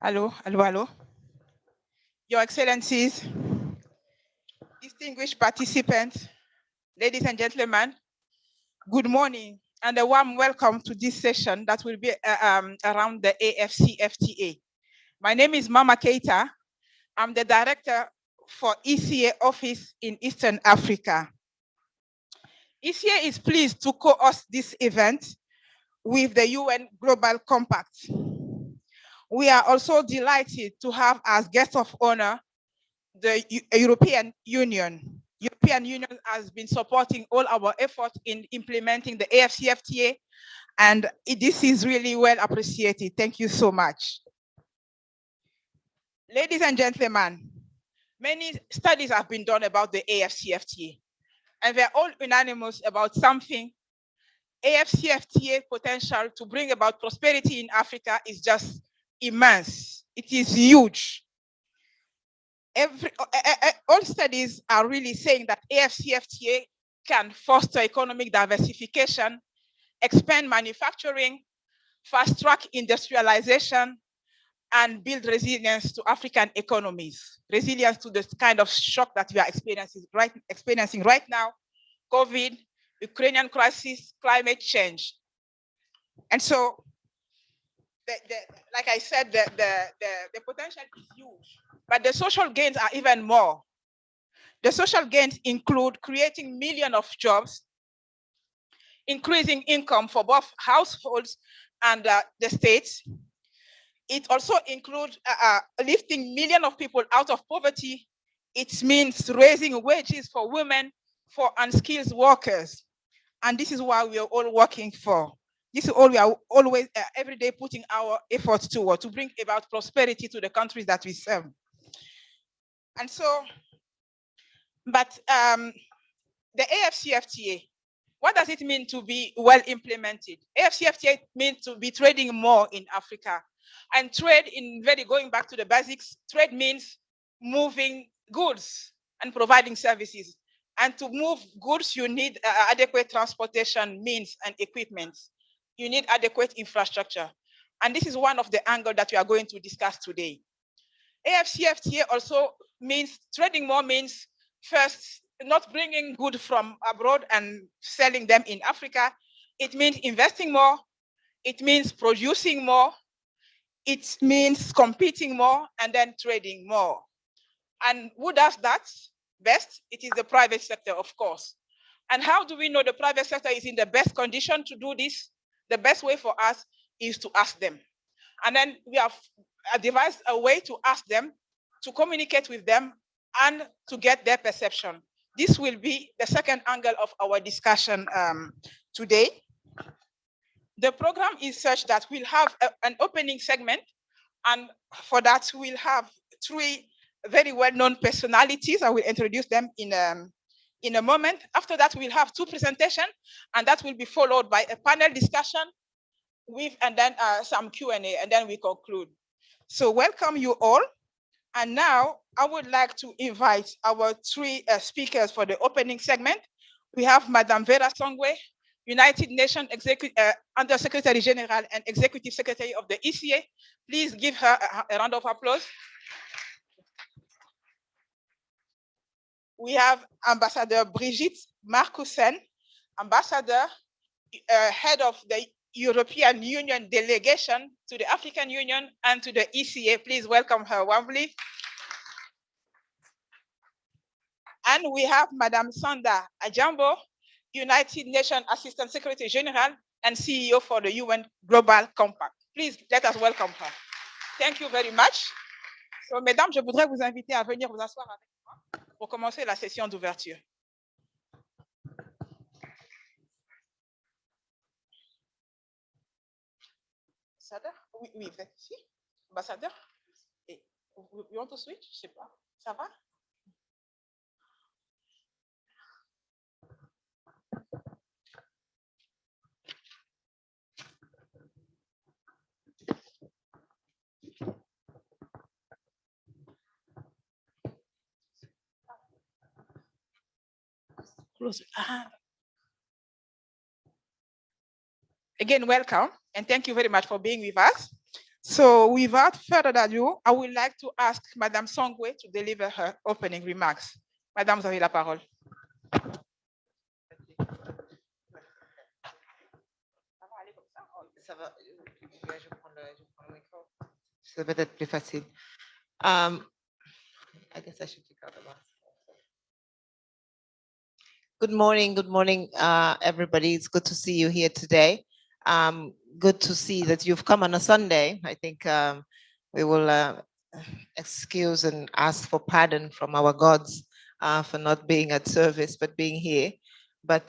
Hello, hello, hello. Your Excellencies, distinguished participants, ladies and gentlemen, good morning and a warm welcome to this session that will be around the AfCFTA. My name is Mama Keita. I'm the director for ECA office in Eastern Africa. ECA is pleased to co-host this event with the UN Global Compact. We are also delighted to have as guest of honor the European Union. European Union has been supporting all our efforts in implementing the AfCFTA, and this is really well appreciated. Thank you so much. Ladies and gentlemen, many studies have been done about the AfCFTA, and they're all unanimous about something. AfCFTA potential to bring about prosperity in Africa is just immense. It is huge. All studies are really saying that AfCFTA can foster economic diversification, expand manufacturing, fast-track industrialization, and build resilience to African economies, resilience to the kind of shock that we are experiencing right now, COVID, Ukrainian crisis, climate change. And so, like I said, the potential is huge, but the social gains are even more. The social gains include creating millions of jobs, increasing income for both households and the states. It also includes lifting millions of people out of poverty. It means raising wages for women, for unskilled workers. And this is what we are all working for. This is all we are always, every day putting our efforts toward, to bring about prosperity to the countries that we serve. And so, but the AfCFTA, what does it mean to be well implemented? AfCFTA means to be trading more in Africa. And trade, going back to the basics, trade means moving goods and providing services. And to move goods, you need adequate transportation means and equipment. You need adequate infrastructure. And this is one of the angles that we are going to discuss today. AfCFTA also means, trading more means, first, not bringing goods from abroad and selling them in Africa. It means investing more. It means producing more. It means competing more and then trading more. And who does that best? It is the private sector, of course. And how do we know the private sector is in the best condition to do this? The best way for us is to ask them. And then we have devised a way to ask them, to communicate with them, and to get their perception. This will be the second angle of our discussion today. The program is such that we'll have an opening segment, and for that we'll have three very well-known personalities. I will introduce them in a moment. After that, we'll have two presentations, and that will be followed by a panel discussion with, and then some Q&A, and then we conclude. So welcome you all. And now I would like to invite our three speakers for the opening segment. We have Madame Vera Songwe, United Nations Under Secretary General and Executive Secretary of the ECA. Please give her a round of applause. We have Ambassador Brigitte Marcussen, Ambassador, Head of the European Union Delegation to the African Union and to the ECA. Please welcome her warmly. And we have Madame Sanda Ajambo, United Nations Assistant Secretary General and CEO for the UN Global Compact. Please let us welcome her. Thank you very much. So, mesdames, je voudrais vous inviter à venir vous asseoir avec moi pour commencer la session d'ouverture. Ambassadeur? Oui, vous êtes ici. Ambassadeur? You want to switch? Je sais pas. Ça va? Again, welcome, and thank you very much for being with us. So without further ado, I would like to ask Madame Songwe to deliver her opening remarks. Madame, vous avez la parole. Ça va, je prends le micro. C'est peut-être plus facile. I guess I should take out the mask. Good morning, everybody. It's good to see you here today. Good to see that you've come on a Sunday. I think we will excuse and ask for pardon from our gods for not being at service, but being here. But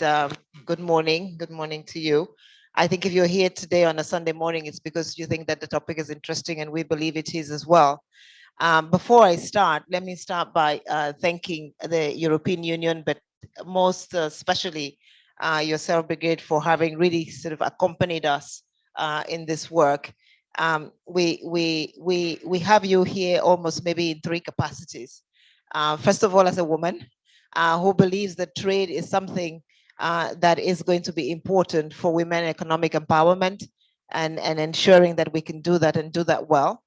good morning to you. I think if you're here today on a Sunday morning, it's because you think that the topic is interesting, and we believe it is as well. Before I start, let me start by thanking the European Union, but most especially yourself, Brigade, for having really sort of accompanied us in this work. We have you here almost maybe in three capacities. First of all, as a woman who believes that trade is something that is going to be important for women economic empowerment and ensuring that we can do that and do that well.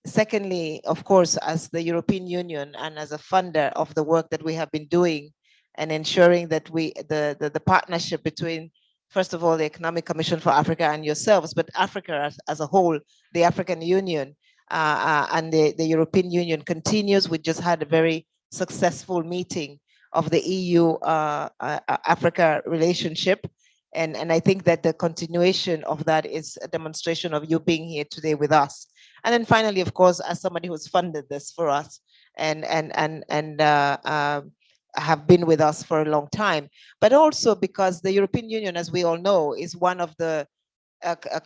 Secondly, of course, as the European Union and as a funder of the work that we have been doing and ensuring that the partnership between, first of all, the Economic Commission for Africa and yourselves, but Africa as a whole, the African Union and the European Union continues. We just had a very successful meeting of the EU Africa relationship. And I think that the continuation of that is a demonstration of you being here today with us. And then finally, of course, as somebody who's funded this for us and have been with us for a long time, but also because the European Union, as we all know, is one of the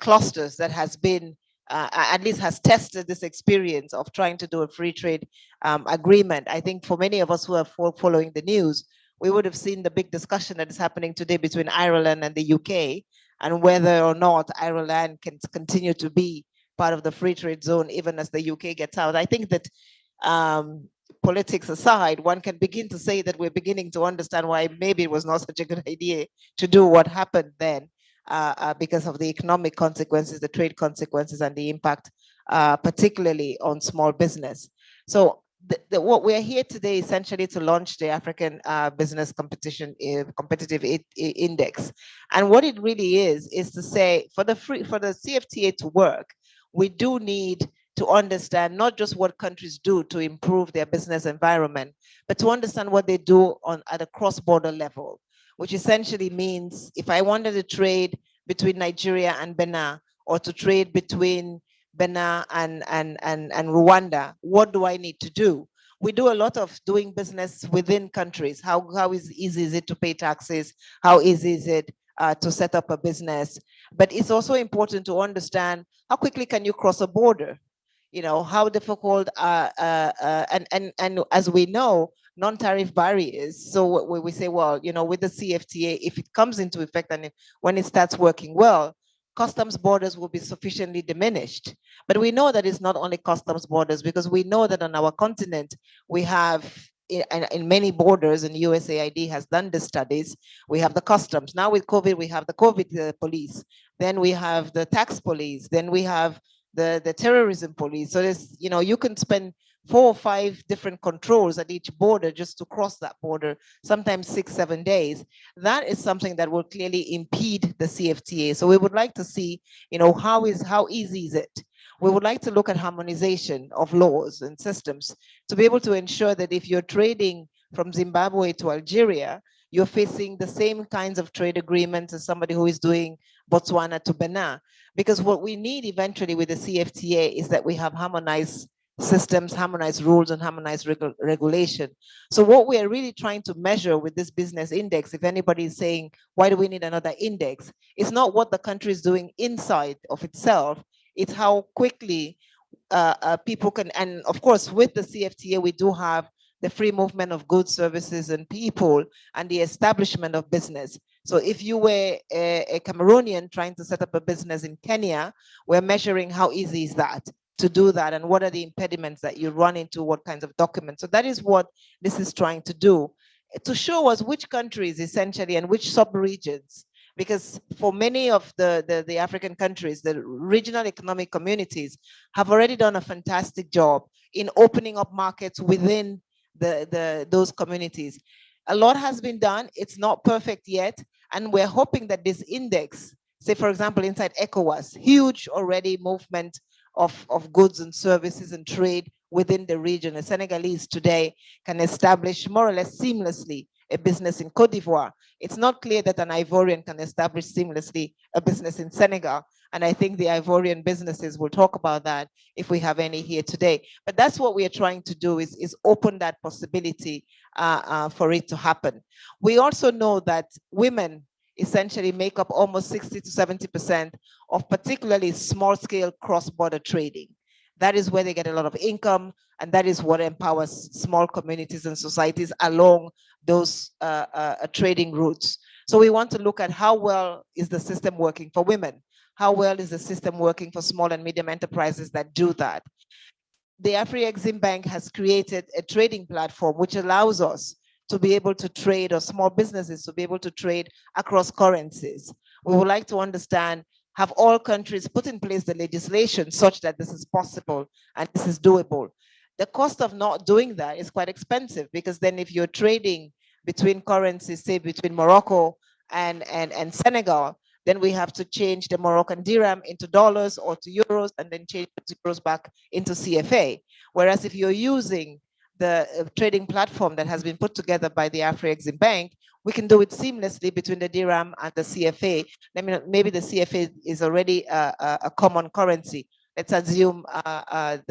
clusters that has been, at least has tested this experience of trying to do a free trade agreement. I think for many of us who are following the news, we would have seen the big discussion that is happening today between Ireland and the UK, and whether or not Ireland can continue to be part of the free trade zone even as the UK gets out. I think that politics aside, one can begin to say that we're beginning to understand why maybe it was not such a good idea to do what happened then because of the economic consequences, the trade consequences, and the impact, particularly on small business. So what we're here today essentially to launch the African Business Competitive Index. And what it really is to say for the CFTA to work, we do need to understand not just what countries do to improve their business environment, but to understand what they do at a cross-border level, which essentially means if I wanted to trade between Nigeria and Benin, or to trade between Benin and Rwanda, what do I need to do? We do a lot of doing business within countries. How easy is it to pay taxes? How easy is it to set up a business? But it's also important to understand how quickly can you cross a border? You know, how difficult, and as we know, non-tariff barriers. So we say, well, you know, with the CFTA, if it comes into effect and when it starts working well, customs borders will be sufficiently diminished. But we know that it's not only customs borders, because we know that on our continent, we have in many borders, and USAID has done the studies, we have the customs. Now with COVID, we have the COVID police. Then we have the tax police. Then we have the terrorism police. So there's, you know, you can spend 4 or 5 different controls at each border just to cross that border, sometimes 6, 7 days. That is something that will clearly impede the CFTA. So we would like to see, you know, how easy is it? We would like to look at harmonization of laws and systems to be able to ensure that if you're trading from Zimbabwe to Algeria, you're facing the same kinds of trade agreements as somebody who is doing Botswana to Benin. Because what we need eventually with the CFTA is that we have harmonized systems, harmonized rules, and harmonized regulation. So what we are really trying to measure with this business index, if anybody is saying, why do we need another index? It's not what the country is doing inside of itself, it's how quickly people can, and of course with the CFTA, we do have the free movement of goods, services, and people, and the establishment of business. So if you were a Cameroonian trying to set up a business in Kenya, we're measuring how easy is that to do that, and what are the impediments that you run into, what kinds of documents. So that is what this is trying to do, to show us which countries essentially and which sub-regions because for many of the African countries, the regional economic communities have already done a fantastic job in opening up markets within those communities. A lot has been done. It's not perfect yet. And we're hoping that this index, say, for example, inside ECOWAS, huge already movement of goods and services and trade within the region. The Senegalese today can establish more or less seamlessly a business in Cote d'Ivoire. It's not clear that an Ivorian can establish seamlessly a business in Senegal. And I think the Ivorian businesses will talk about that if we have any here today. But that's what we are trying to do, is open that possibility for it to happen. We also know that women essentially make up almost 60 to 70% of particularly small scale cross-border trading. That is where they get a lot of income, and that is what empowers small communities and societies along those trading routes. So we want to look at how well is the system working for women? How well is the system working for small and medium enterprises that do that? The Afri-Exim Bank has created a trading platform which allows us to be able to trade, or small businesses to be able to trade across currencies. We would like to understand, have all countries put in place the legislation such that this is possible and this is doable? The cost of not doing that is quite expensive, because then if you're trading between currencies, say between Morocco and Senegal, then we have to change the Moroccan dirham into dollars or to euros, and then change the euros back into CFA. Whereas if you're using the trading platform that has been put together by the Afri-Exim Bank, we can do it seamlessly between the dirham and the CFA. Maybe the CFA is already a common currency. Let's assume what are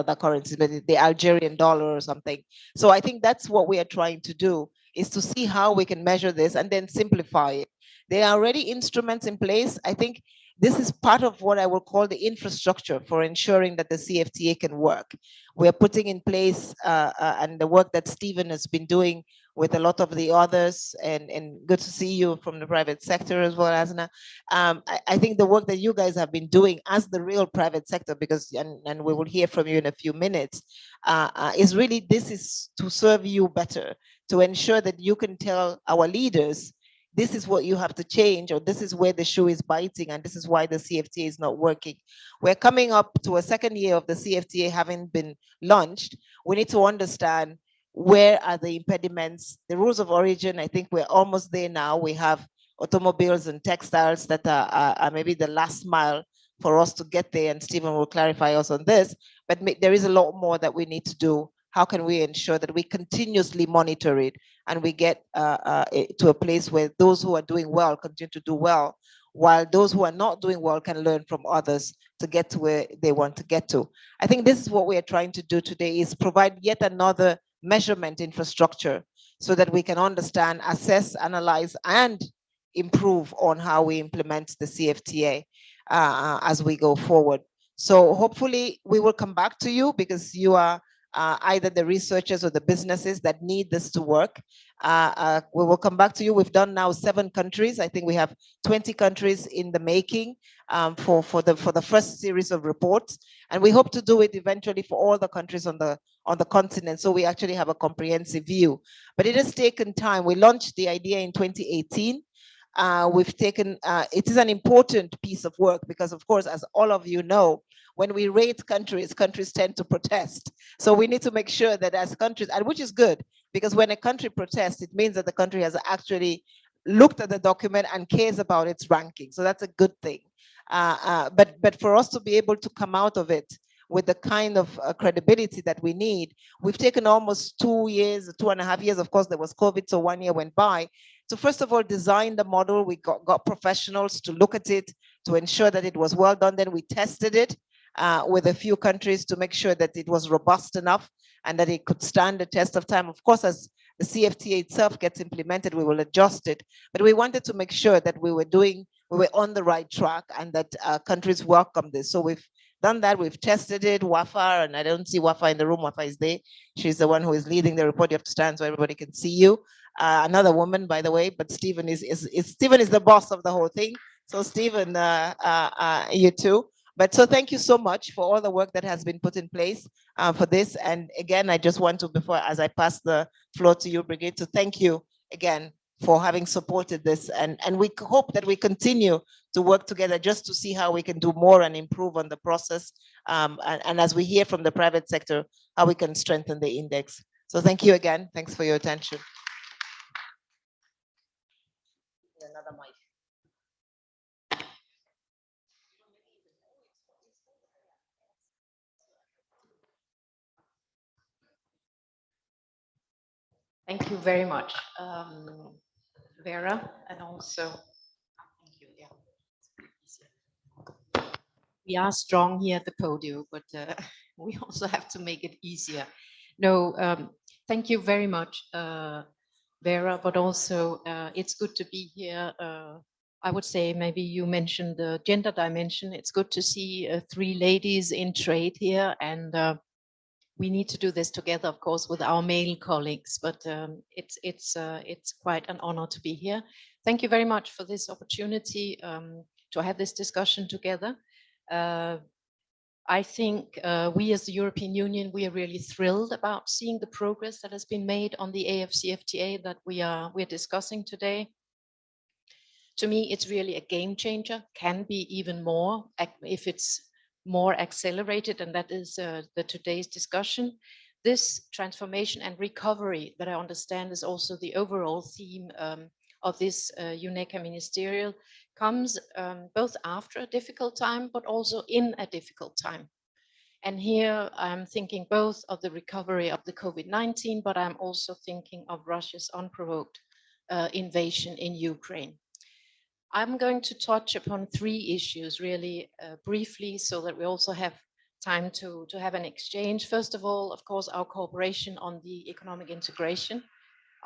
the currencies, but the Algerian dollar or something. So I think that's what we are trying to do, is to see how we can measure this and then simplify it. There are already instruments in place. I think this is part of what I will call the infrastructure for ensuring that the CFTA can work. We're putting in place, and the work that Stephen has been doing with a lot of the others, and good to see you from the private sector as well, Asna. I think the work that you guys have been doing as the real private sector, because, and we will hear from you in a few minutes, is really, this is to serve you better, to ensure that you can tell our leaders, this is what you have to change, or this is where the shoe is biting, and this is why the CFTA is not working. We're coming up to a second year of the CFTA having been launched. We need to understand, where are the impediments? The rules of origin, I think we're almost there now. We have automobiles and textiles that are maybe the last mile for us to get there, and Stephen will clarify us on this, but there is a lot more that we need to do. How can we ensure that we continuously monitor it, and we get to a place where those who are doing well continue to do well, while those who are not doing well can learn from others to get to where they want to get to? I think this is what we are trying to do today, is provide yet another measurement infrastructure so that we can understand, assess, analyze, and improve on how we implement the CFTA as we go forward. So hopefully we will come back to you, because you are either the researchers or the businesses that need this to work. We will come back to you. We've done now 7 countries. I think we have 20 countries in the making for the first series of reports, and we hope to do it eventually for all the countries on the continent, so we actually have a comprehensive view. But it has taken time. We launched the idea in 2018. We've taken, it is an important piece of work, because of course, as all of you know, when we rate countries, countries tend to protest. So we need to make sure that as countries, and which is good, because when a country protests, it means that the country has actually looked at the document and cares about its ranking. So that's a good thing. But for us to be able to come out of it with the kind of credibility that we need, we've taken almost 2 years, 2.5 years. Of course, there was COVID, so 1 year went by. So first of all, design the model. We got professionals to look at it, to ensure that it was well done. Then we tested it with a few countries to make sure that it was robust enough and that it could stand the test of time. Of course, as the CFTA itself gets implemented, we will adjust it. But we wanted to make sure that we were on the right track, and that countries welcome this. So we've done that. We've tested it. Wafa, and I don't see Wafa in the room. Wafa is there. She's the one who is leading the report. You have to stand so everybody can see you. Another woman, by the way, but Stephen is the boss of the whole thing. So Stephen, you too. But so thank you so much for all the work that has been put in place for this. And again, I just want to, before, as I pass the floor to you, Brigitte, to thank you again for having supported this. And we hope that we continue to work together just to see how we can do more and improve on the process. And as we hear from the private sector, how we can strengthen the index. So thank you again. Thanks for your attention. Another mic. Thank you very much, Vera, and also, thank you, yeah. We are strong here at the podium, but we also have to make it easier. No, thank you very much, Vera, but also it's good to be here. I would say maybe you mentioned the gender dimension. It's good to see 3 ladies in trade here, and we need to do this together, of course, with our male colleagues, but it's quite an honor to be here. Thank you very much for this opportunity to have this discussion together. I think we as the European Union, we are really thrilled about seeing the progress that has been made on the AfCFTA that we're discussing today. To me, it's really a game changer, can be even more if it's more accelerated, and that is the today's discussion. This transformation and recovery that I understand is also the overall theme of this UNECA ministerial comes both after a difficult time, but also in a difficult time. And here I'm thinking both of the recovery of the COVID-19, but I'm also thinking of Russia's unprovoked invasion in Ukraine. I'm going to touch upon 3 issues really briefly so that we also have time to have an exchange. First of all, of course, our cooperation on the economic integration,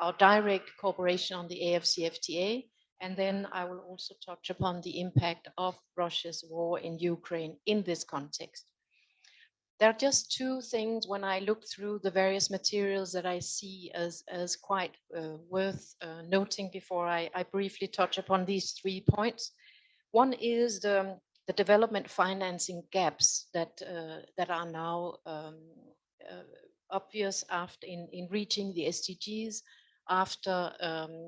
our direct cooperation on the AfCFTA, and then I will also touch upon the impact of Russia's war in Ukraine in this context. There are just 2 things when I look through the various materials that I see as quite worth noting before I briefly touch upon these 3 points. One is the development financing gaps that are now obvious after in reaching the SDGs after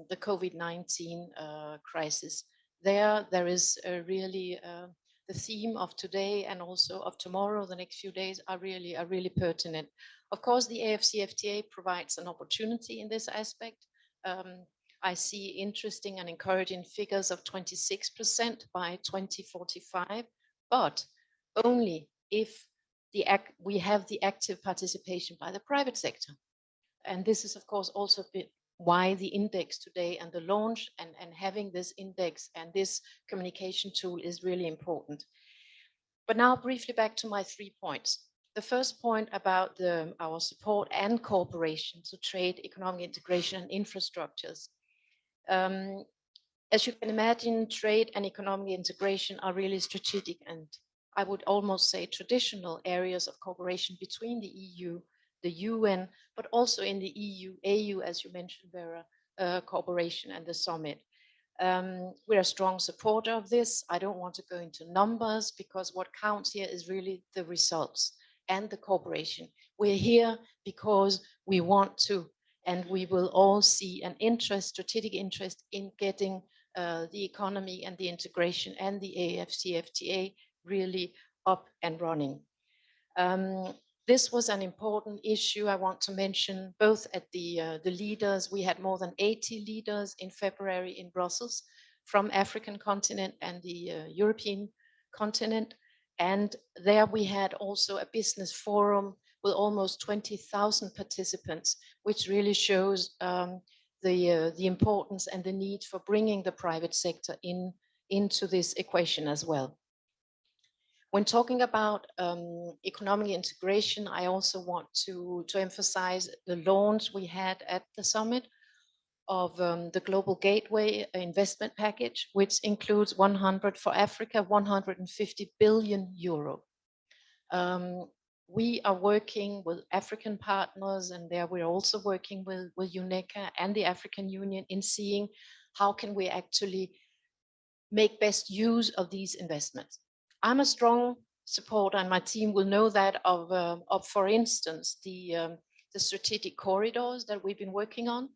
the COVID-19 crisis. There is really the theme of today and also of tomorrow, the next few days are really pertinent. Of course, the AfCFTA provides an opportunity in this aspect. I see interesting and encouraging figures of 26% by 2045, but only if we have the active participation by the private sector. And this is, of course, also why the index today and the launch and having this index and this communication tool is really important. But now briefly back to my 3 points. The first point about our support and cooperation to trade, economic integration and infrastructures. As you can imagine, trade and economic integration are really strategic and I would almost say traditional areas of cooperation between the EU, the UN, but also in the EU-AU, as you mentioned, Vera, cooperation and the summit. We're a strong supporter of this. I don't want to go into numbers because what counts here is really the results and the cooperation. We're here because we want to, and we will all see an interest, strategic interest in getting the economy and the integration and the AfCFTA really up and running. This was an important issue I want to mention both at the leaders. We had more than 80 leaders in February in Brussels from African continent and the European continent. And there we had also a business forum with almost 20,000 participants, which really shows the importance and the need for bringing the private sector into this equation as well. When talking about economic integration, I also want to emphasize the launch we had at the summit of the Global Gateway investment package, which includes 100 for Africa, 150 billion euro. We are working with African partners, and there we're also working with UNECA and the African Union in seeing how can we actually make best use of these investments. I'm a strong supporter, and my team will know that of for instance, the strategic corridors that we've been working on.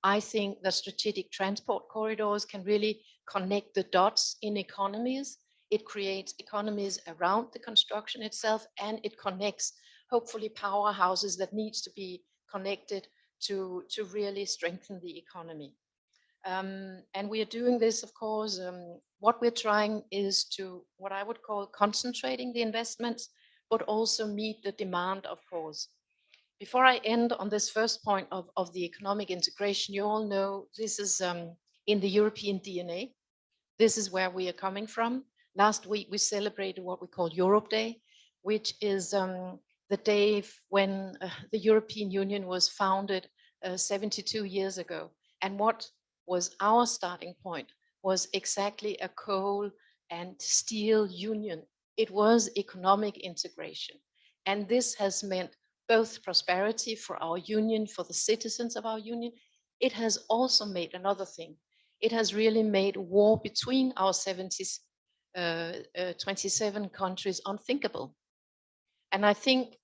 I think the strategic transport corridors can really connect the dots in economies. It creates economies around the construction itself, and it connects, hopefully, powerhouses that needs to be connected to really strengthen the economy. And we are doing this, of course. What we're trying is to, what I would call, concentrating the investments, but also meet the demand, of course. Before I end on this first point of the economic integration, you all know this is in the European DNA. This is where we are coming from. Last week, we celebrated what we call Europe Day, which is the day when the European Union was founded 72 years ago. And what was our starting point was exactly a coal and steel union. It was economic integration. And this has meant both prosperity for our union, for the citizens of our union. It has also made another thing. It has really made war between our 27 countries unthinkable. And I think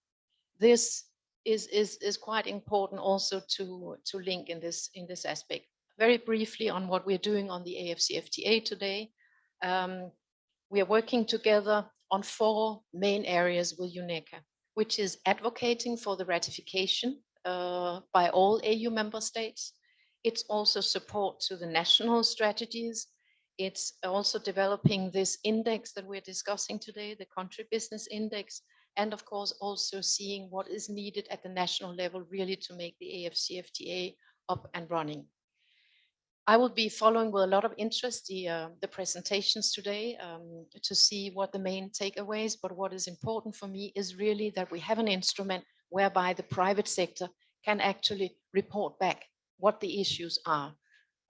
this is quite important also to link in this aspect. Very briefly on what we're doing on the AfCFTA today. We are working together on 4 main areas with UNECA, which is advocating for the ratification by all AU member states. It's also support to the national strategies. It's also developing this index that we're discussing today, the country business index, and of course also seeing what is needed at the national level really to make the AfCFTA up and running. I will be following with a lot of interest the presentations today to see what the main takeaways, but what is important for me is really that we have an instrument whereby the private sector can actually report back what the issues are.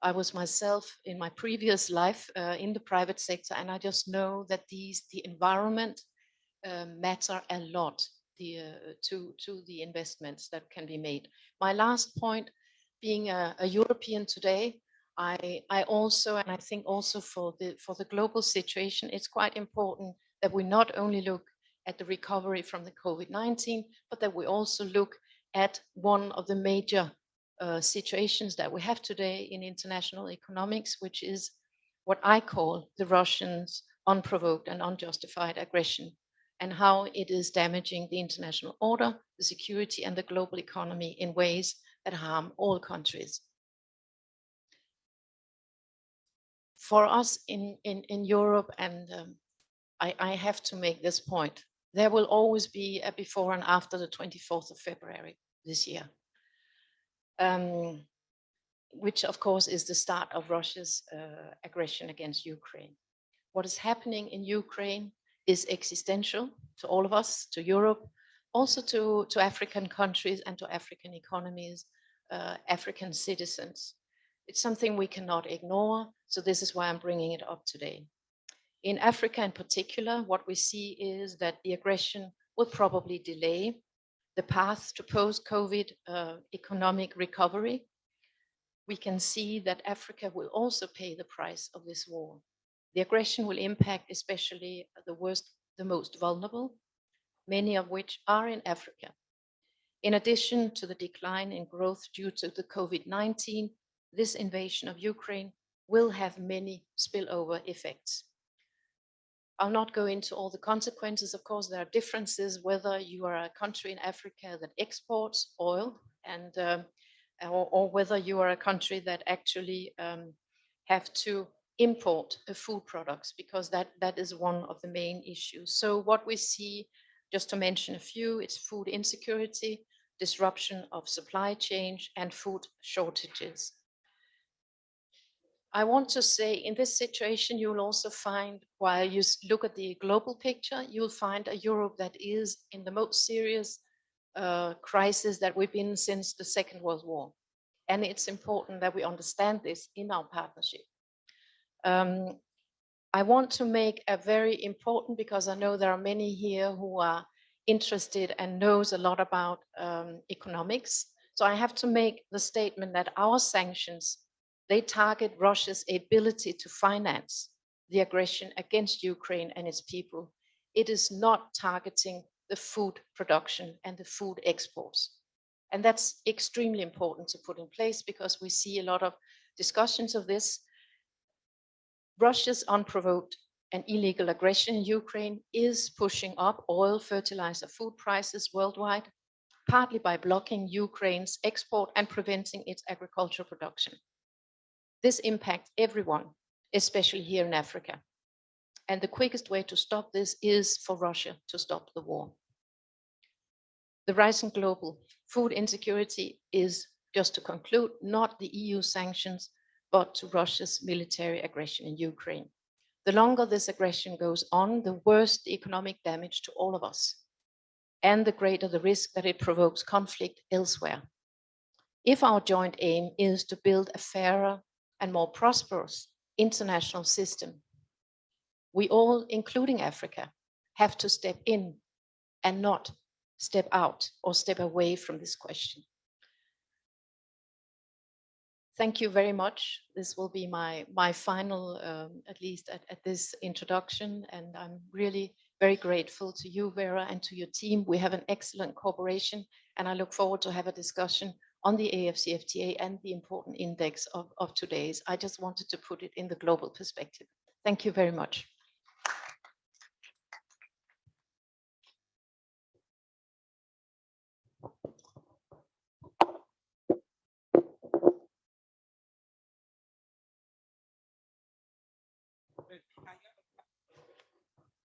I was myself in my previous life in the private sector, and I just know that the environment matter a lot to the investments that can be made. My last point, being a European today, I also, and I think also for the global situation, it's quite important that we not only look at the recovery from the COVID-19, but that we also look at one of the major situations that we have today in international economics, which is what I call the Russians' unprovoked and unjustified aggression, and how it is damaging the international order, the security, and the global economy in ways that harm all countries. For us in Europe, and I have to make this point, there will always be a before and after the 24th of February this year, which of course is the start of Russia's aggression against Ukraine. What is happening in Ukraine is existential to all of us, to Europe, also to African countries and to African economies, African citizens. It's something we cannot ignore, so this is why I'm bringing it up today. In Africa in particular, what we see is that the aggression will probably delay the path to post-COVID economic recovery. We can see that Africa will also pay the price of this war. The aggression will impact especially the most vulnerable, many of which are in Africa. In addition to the decline in growth due to the COVID-19, this invasion of Ukraine will have many spillover effects. I'll not go into all the consequences. Of course, there are differences whether you are a country in Africa that exports oil and or whether you are a country that actually have to import food products, because that is one of the main issues. So what we see, just to mention a few, it's food insecurity, disruption of supply chain, and food shortages. I want to say in this situation, you will also find, while you look at the global picture, you'll find a Europe that is in the most serious crisis that we've been since the Second World War. And it's important that we understand this in our partnership. I want to make a very important, because I know there are many here who are interested and knows a lot about economics. So I have to make the statement that our sanctions, they target Russia's ability to finance the aggression against Ukraine and its people. It is not targeting the food production and the food exports. And that's extremely important to put in place because we see a lot of discussions of this. Russia's unprovoked and illegal aggression in Ukraine is pushing up oil, fertilizer, food prices worldwide, partly by blocking Ukraine's export and preventing its agricultural production. This impacts everyone, especially here in Africa. And the quickest way to stop this is for Russia to stop the war. The rising global food insecurity is, just to conclude, not the EU sanctions, but to Russia's military aggression in Ukraine. The longer this aggression goes on, the worse the economic damage to all of us, and the greater the risk that it provokes conflict elsewhere. If our joint aim is to build a fairer and more prosperous international system, we all, including Africa, have to step in and not step out or step away from this question. Thank you very much. This will be my final, at least at this introduction, and I'm really very grateful to you, Vera, and to your team. We have an excellent cooperation, and I look forward to have a discussion on the AfCFTA and the important index of today's. I just wanted to put it in the global perspective. Thank you very much.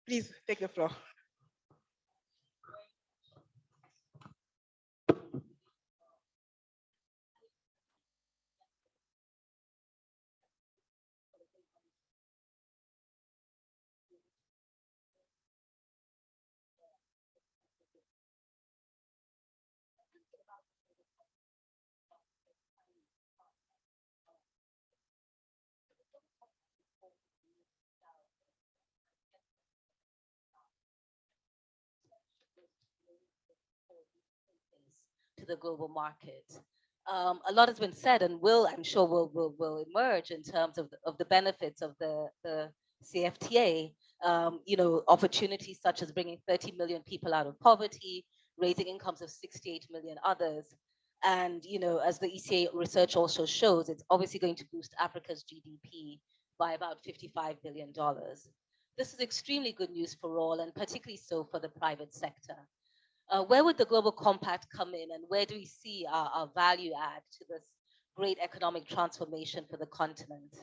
Please take the floor. To the global market. A lot has been said and I'm sure will emerge in terms of the benefits of the CFTA. Opportunities such as bringing 30 million people out of poverty, raising incomes of 68 million others. And, as the ECA research also shows, it's obviously going to boost Africa's GDP by about $55 billion. This is extremely good news for all, and particularly so for the private sector. Where would the Global Compact come in, and where do we see our value add to this great economic transformation for the continent?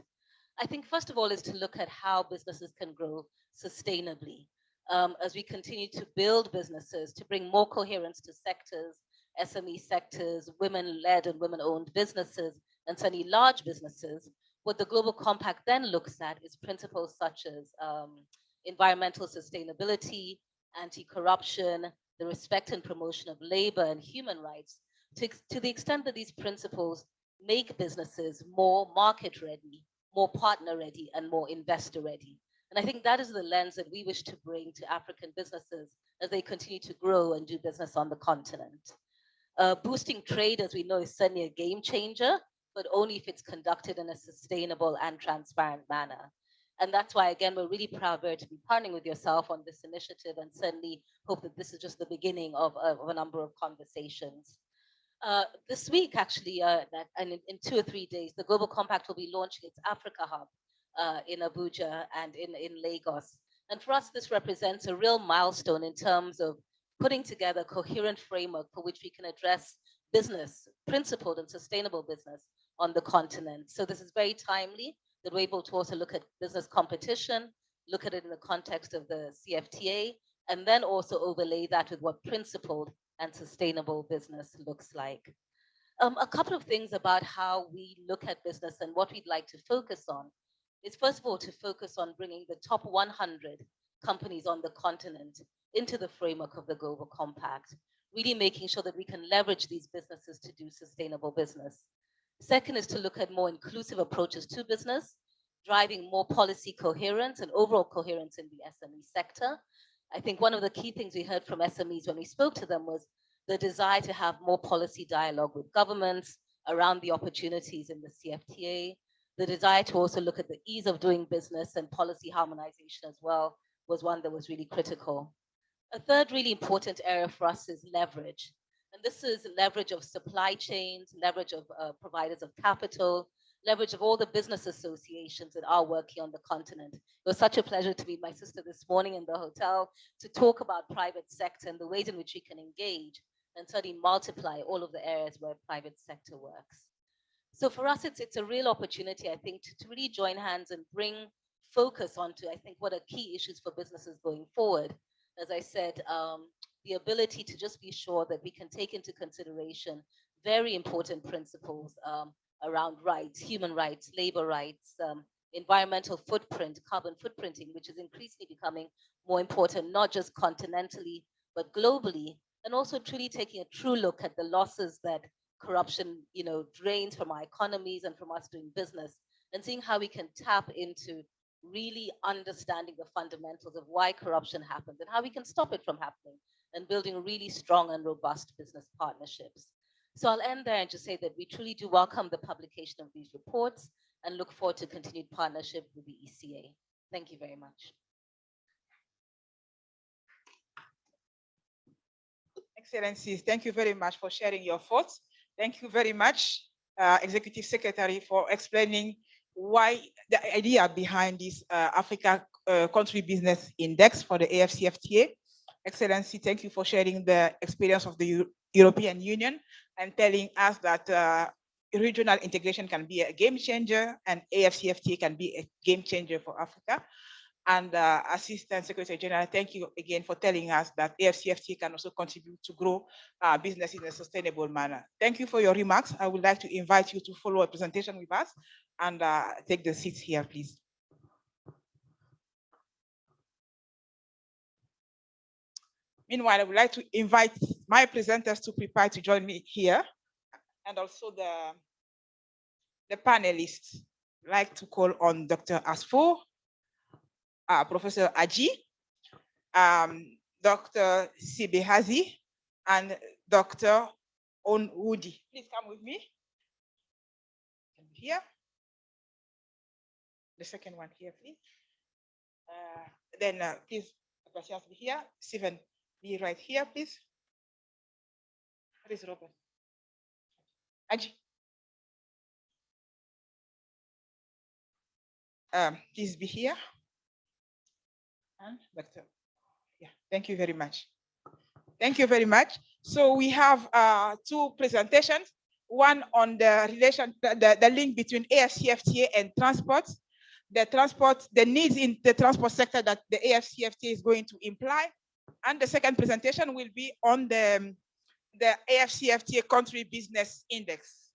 I think first of all is to look at how businesses can grow sustainably. As we continue to build businesses, to bring more coherence to sectors, SME sectors, women-led and women-owned businesses, and certainly large businesses, what the Global Compact then looks at is principles such as environmental sustainability, anti-corruption, the respect and promotion of labor and human rights, to the extent that these principles make businesses more market ready, more partner ready, and more investor ready. And I think that is the lens that we wish to bring to African businesses as they continue to grow and do business on the continent. Boosting trade, as we know, is certainly a game changer, but only if it's conducted in a sustainable and transparent manner. And that's why, again, we're really proud, Vera, to be partnering with yourself on this initiative, and certainly hope that this is just the beginning of a number of conversations. This week, actually, and in 2 or 3 days, the Global Compact will be launching its Africa Hub in Abuja and in Lagos. And for us, this represents a real milestone in terms of putting together a coherent framework for which we can address business, principled and sustainable business on the continent. So this is very timely, that we're able to also look at business competition, look at it in the context of the CFTA, and then also overlay that with what principled and sustainable business looks like. A couple of things about how we look at business and what we'd like to focus on is, first of all, to focus on bringing the top 100 companies on the continent into the framework of the Global Compact, really making sure that we can leverage these businesses to do sustainable business. Second is to look at more inclusive approaches to business, driving more policy coherence and overall coherence in the SME sector. I think one of the key things we heard from SMEs when we spoke to them was the desire to have more policy dialogue with governments around the opportunities in the CFTA. The desire to also look at the ease of doing business and policy harmonization as well was one that was really critical. A third really important area for us is leverage. And this is leverage of supply chains, leverage of providers of capital, leverage of all the business associations that are working on the continent. It was such a pleasure to meet my sister this morning in the hotel to talk about private sector and the ways in which we can engage and certainly multiply all of the areas where private sector works. So for us, it's a real opportunity, I think, to really join hands and bring focus onto, I think, what are key issues for businesses going forward. As I said, the ability to just be sure that we can take into consideration very important principles around rights, human rights, labor rights, environmental footprint, carbon footprinting, which is increasingly becoming more important, not just continentally, but globally, and also truly taking a true look at the losses that corruption, drains from our economies and from us doing business, and seeing how we can tap into really understanding the fundamentals of why corruption happens and how we can stop it from happening, and building really strong and robust business partnerships. So I'll end there and just say that we truly do welcome the publication of these reports and look forward to continued partnership with the ECA. Thank you very much. Excellencies, thank you very much for sharing your thoughts. Thank you very much, Executive Secretary, for explaining why the idea behind this Africa Country Business Index for the AfCFTA. Excellency, thank you for sharing the experience of the European Union and telling us that regional integration can be a game changer and AfCFTA can be a game changer for Africa. And Assistant Secretary General, thank you again for telling us that AfCFTA can also contribute to grow business in a sustainable manner. Thank you for your remarks. I would like to invite you to follow a presentation with us and take the seats here, please. Meanwhile, I would like to invite my presenters to prepare to join me here, and also the panelists. I'd like to call on Dr. Asfo, Professor Aji, Dr. Sibehazi, and Dr. Onwudi. Please come with me. Here. The second one here, please. Then please, Gracias, be here. Stephen, be right here, please. Where is Robert? Aji. Please be here. And Dr. Yeah, thank you very much. Thank you very much. So we have two presentations. One on the relation, the link between AfCFTA and transport, the needs in the transport sector that the AfCFTA is going to imply. And the second presentation will be on the AfCFTA Country Business Index.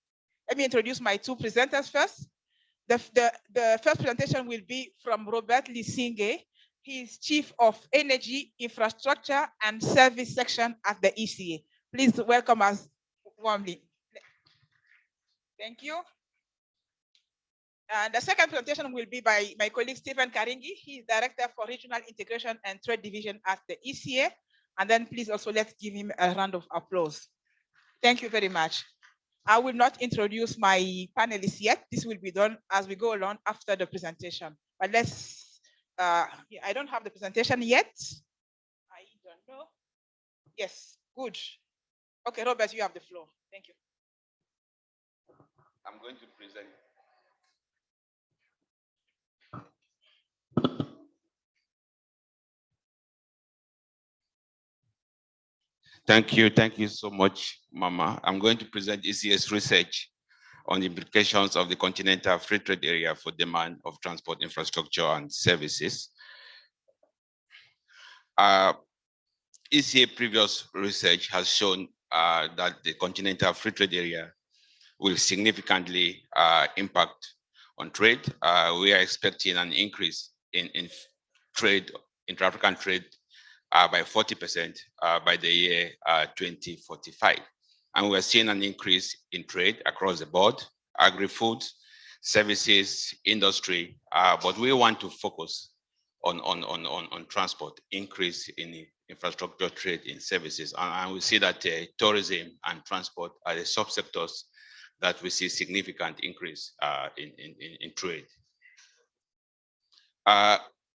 Let me introduce my two presenters first. The first presentation will be from Robert Lisinge. He is Chief of Energy, Infrastructure, and Service Section at the ECA. Please welcome us warmly. Thank you. And the second presentation will be by my colleague, Stephen Karingi. He is Director for Regional Integration and Trade Division at the ECA. And then please also let's give him a round of applause. Thank you very much. I will not introduce my panelists yet. This will be done as we go along after the presentation. But let's, I don't have the presentation yet. I don't know. Yes, good. Okay, Robert, you have the floor. Thank you. I'm going to present. Thank you so much, Mama. I'm going to present ECA's research on the implications of the continental free trade area for demand of transport infrastructure and services. ECA previous research has shown that the continental free trade area will significantly impact on trade. We are expecting an increase in trade, intra-African trade, by 40% by the year 2045. And we're seeing an increase in trade across the board, agri-food, services, industry, but we want to focus on transport, increase in infrastructure trade in services. And we see that tourism and transport are the subsectors that we see significant increase in trade.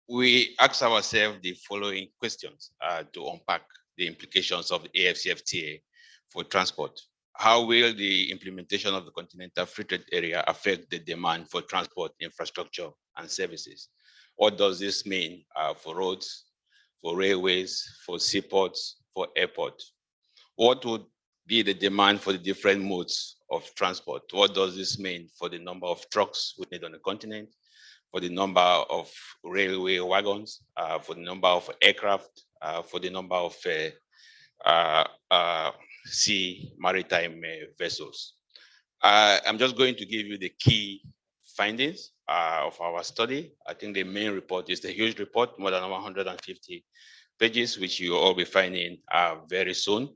We ask ourselves the following questions to unpack the implications of the AfCFTA for transport. How will the implementation of the Continental Free Trade Area affect the demand for transport infrastructure and services? What does this mean for roads, for railways, for seaports, for airports? What would be the demand for the different modes of transport? What does this mean for the number of trucks we need on the continent, for the number of railway wagons, for the number of aircraft, for the number of sea maritime vessels? I'm just going to give you the key findings of our study. I think the main report is the huge report, more than 150 pages, which you all be finding very soon.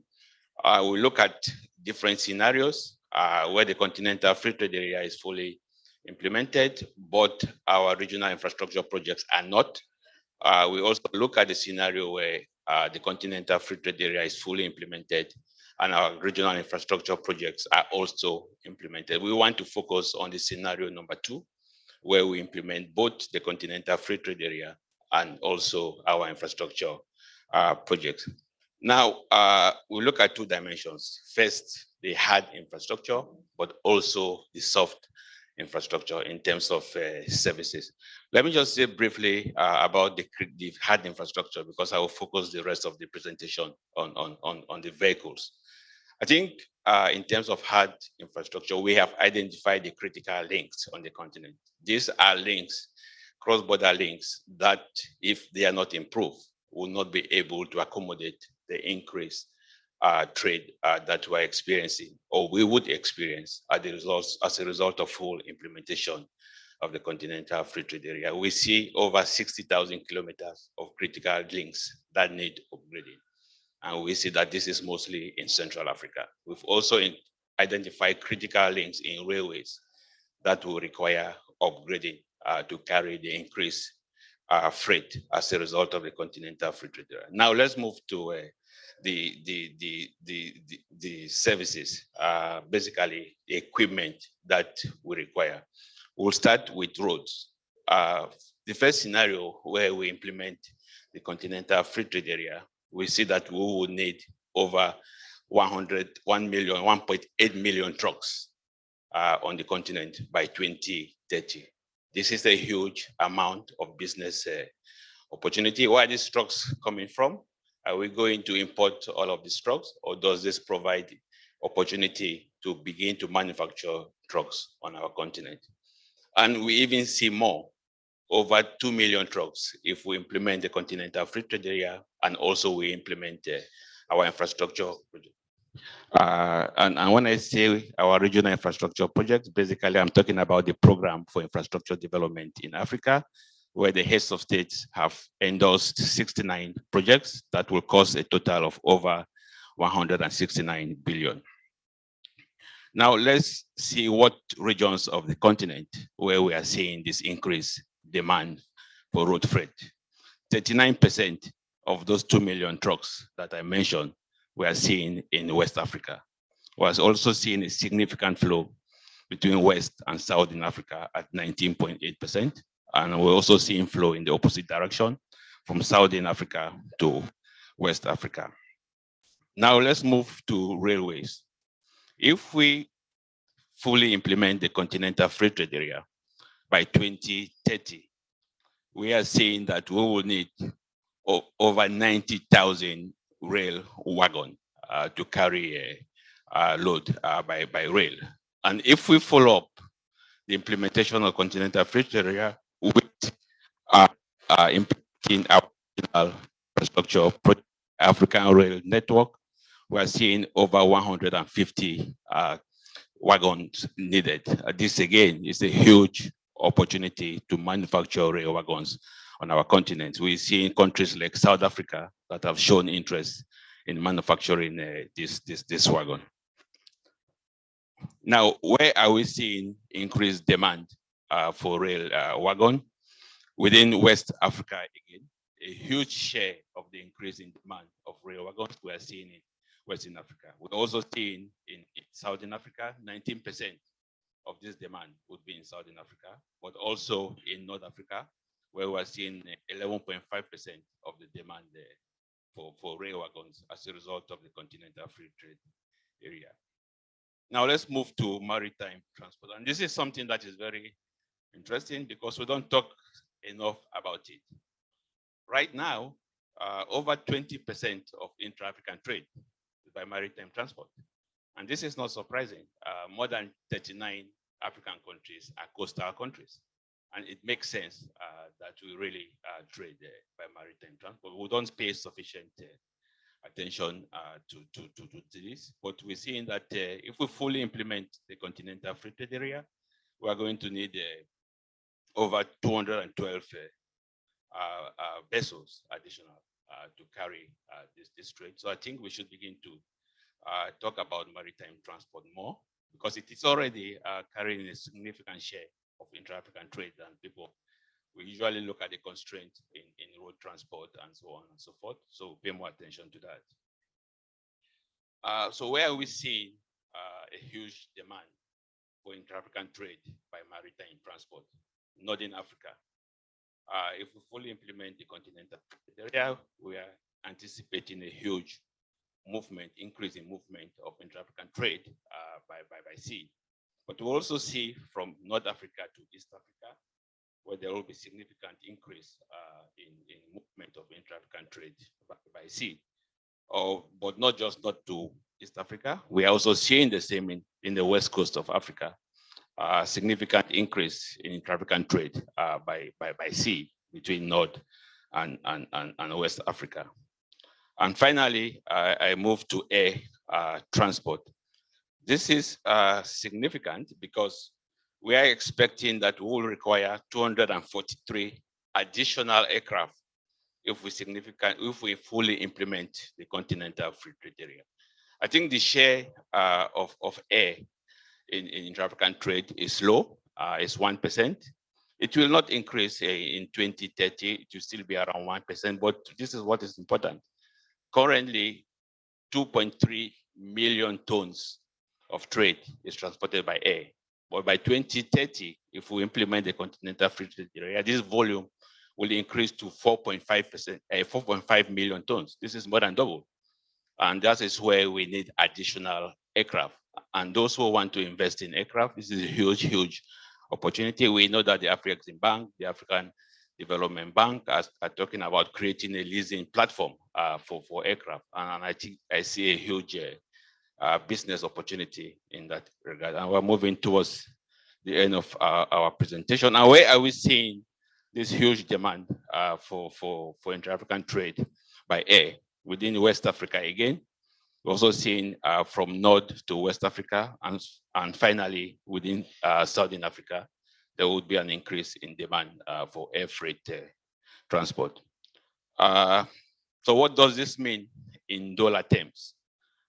We look at different scenarios where the Continental Free Trade Area is fully implemented, but our regional infrastructure projects are not. We also look at the scenario where the Continental Free Trade Area is fully implemented and our regional infrastructure projects are also implemented. We want to focus on the scenario number 2, where we implement both the Continental Free Trade Area and also our infrastructure projects. Now, we look at 2 dimensions. First, the hard infrastructure, but also the soft infrastructure in terms of services. Let me just say briefly about the hard infrastructure, because I will focus the rest of the presentation on the vehicles. I think in terms of hard infrastructure, we have identified the critical links on the continent. These are links, cross-border links, that if they are not improved, will not be able to accommodate the increase trade that we're experiencing, or we would experience as a result of full implementation of the Continental Free Trade Area. We see over 60,000 kilometers of critical links that need upgrading. And we see that this is mostly in Central Africa. We've also identified critical links in railways that will require upgrading to carry the increased freight as a result of the Continental Free Trade Area. Now let's move to the services, basically the equipment that we require. We'll start with roads. The first scenario where we implement the Continental Free Trade Area, we see that we will need over 1.8 million trucks on the continent by 2030. This is a huge amount of business opportunity. Where are these trucks coming from? Are we going to import all of these trucks, or does this provide opportunity to begin to manufacture trucks on our continent? And we even see more, over 2 million trucks if we implement the Continental Free Trade Area and also we implement our infrastructure project. And when I say our regional infrastructure projects, basically I'm talking about the program for infrastructure development in Africa, where the heads of states have endorsed 69 projects that will cost a total of over 169 billion. Now let's see what regions of the continent where we are seeing this increased demand for road freight. 39% of those 2 million trucks that I mentioned we are seeing in West Africa. We are also seeing a significant flow between West and Southern Africa at 19.8%. And we're also seeing flow in the opposite direction from Southern Africa to West Africa. Now let's move to railways. If we fully implement the Continental Free Trade Area by 2030, we are seeing that we will need over 90,000 rail wagons to carry a load by rail. And if we follow up the implementation of Continental Free Trade Area with implementing our infrastructure project, African Rail Network, we are seeing over 150 wagons needed. This again is a huge opportunity to manufacture rail wagons on our continent. We see in countries like South Africa that have shown interest in manufacturing this wagon. Now, where are we seeing increased demand for rail wagon? Within West Africa, again, a huge share of the increase in demand of rail wagons we are seeing in Western Africa. We're also seeing in Southern Africa, 19% of this demand would be in Southern Africa, but also in North Africa, where we're seeing 11.5% of the demand there for rail wagons as a result of the Continental Free Trade area. Now let's move to maritime transport. And this is something that is very interesting because we don't talk enough about it. Right now, over 20% of intra-African trade is by maritime transport. And this is not surprising. More than 39 African countries are coastal countries. And it makes sense that we really trade by maritime transport. We don't pay sufficient attention to this, but we're seeing that if we fully implement the Continental Free Trade Area, we are going to need over 212 vessels additional to carry this trade. So I think we should begin to talk about maritime transport more because it is already carrying a significant share of intra-African trade, and people, we usually look at the constraints in road transport and so on and so forth. So pay more attention to that. So where are we seeing a huge demand for intra-African trade by maritime transport? Northern Africa. If we fully implement the Continental area, we are anticipating a huge movement, increase in movement of intra-African trade by sea. But we also see from North Africa to East Africa, where there will be significant increase in movement of intra-African trade by sea. But not just not to East Africa, we are also seeing the same in the west coast of Africa. Significant increase in intra-African trade by sea between North and West Africa. And finally, I move to air transport. This is significant because we are expecting that we will require 243 additional aircraft if we fully implement the Continental Free Trade Area. I think the share of air in intra-African trade is low, it's 1%. It will not increase in 2030, it will still be around 1%, but this is what is important. Currently, 2.3 million tons of trade is transported by air. But by 2030, if we implement the Continental Free Trade Area, this volume will increase to 4.5 million tons. This is more than double. And that is where we need additional aircraft. And those who want to invest in aircraft, this is a huge, huge opportunity. We know that the Afrexim Bank, the African Development Bank are talking about creating a leasing platform for aircraft. And I think I see a huge business opportunity in that regard. And we're moving towards the end of our presentation. And where are we seeing this huge demand for intra-African trade by air? Within West Africa again. We're also seeing from North to West Africa, and finally within Southern Africa, there would be an increase in demand for air freight transport. So what does this mean in dollar terms?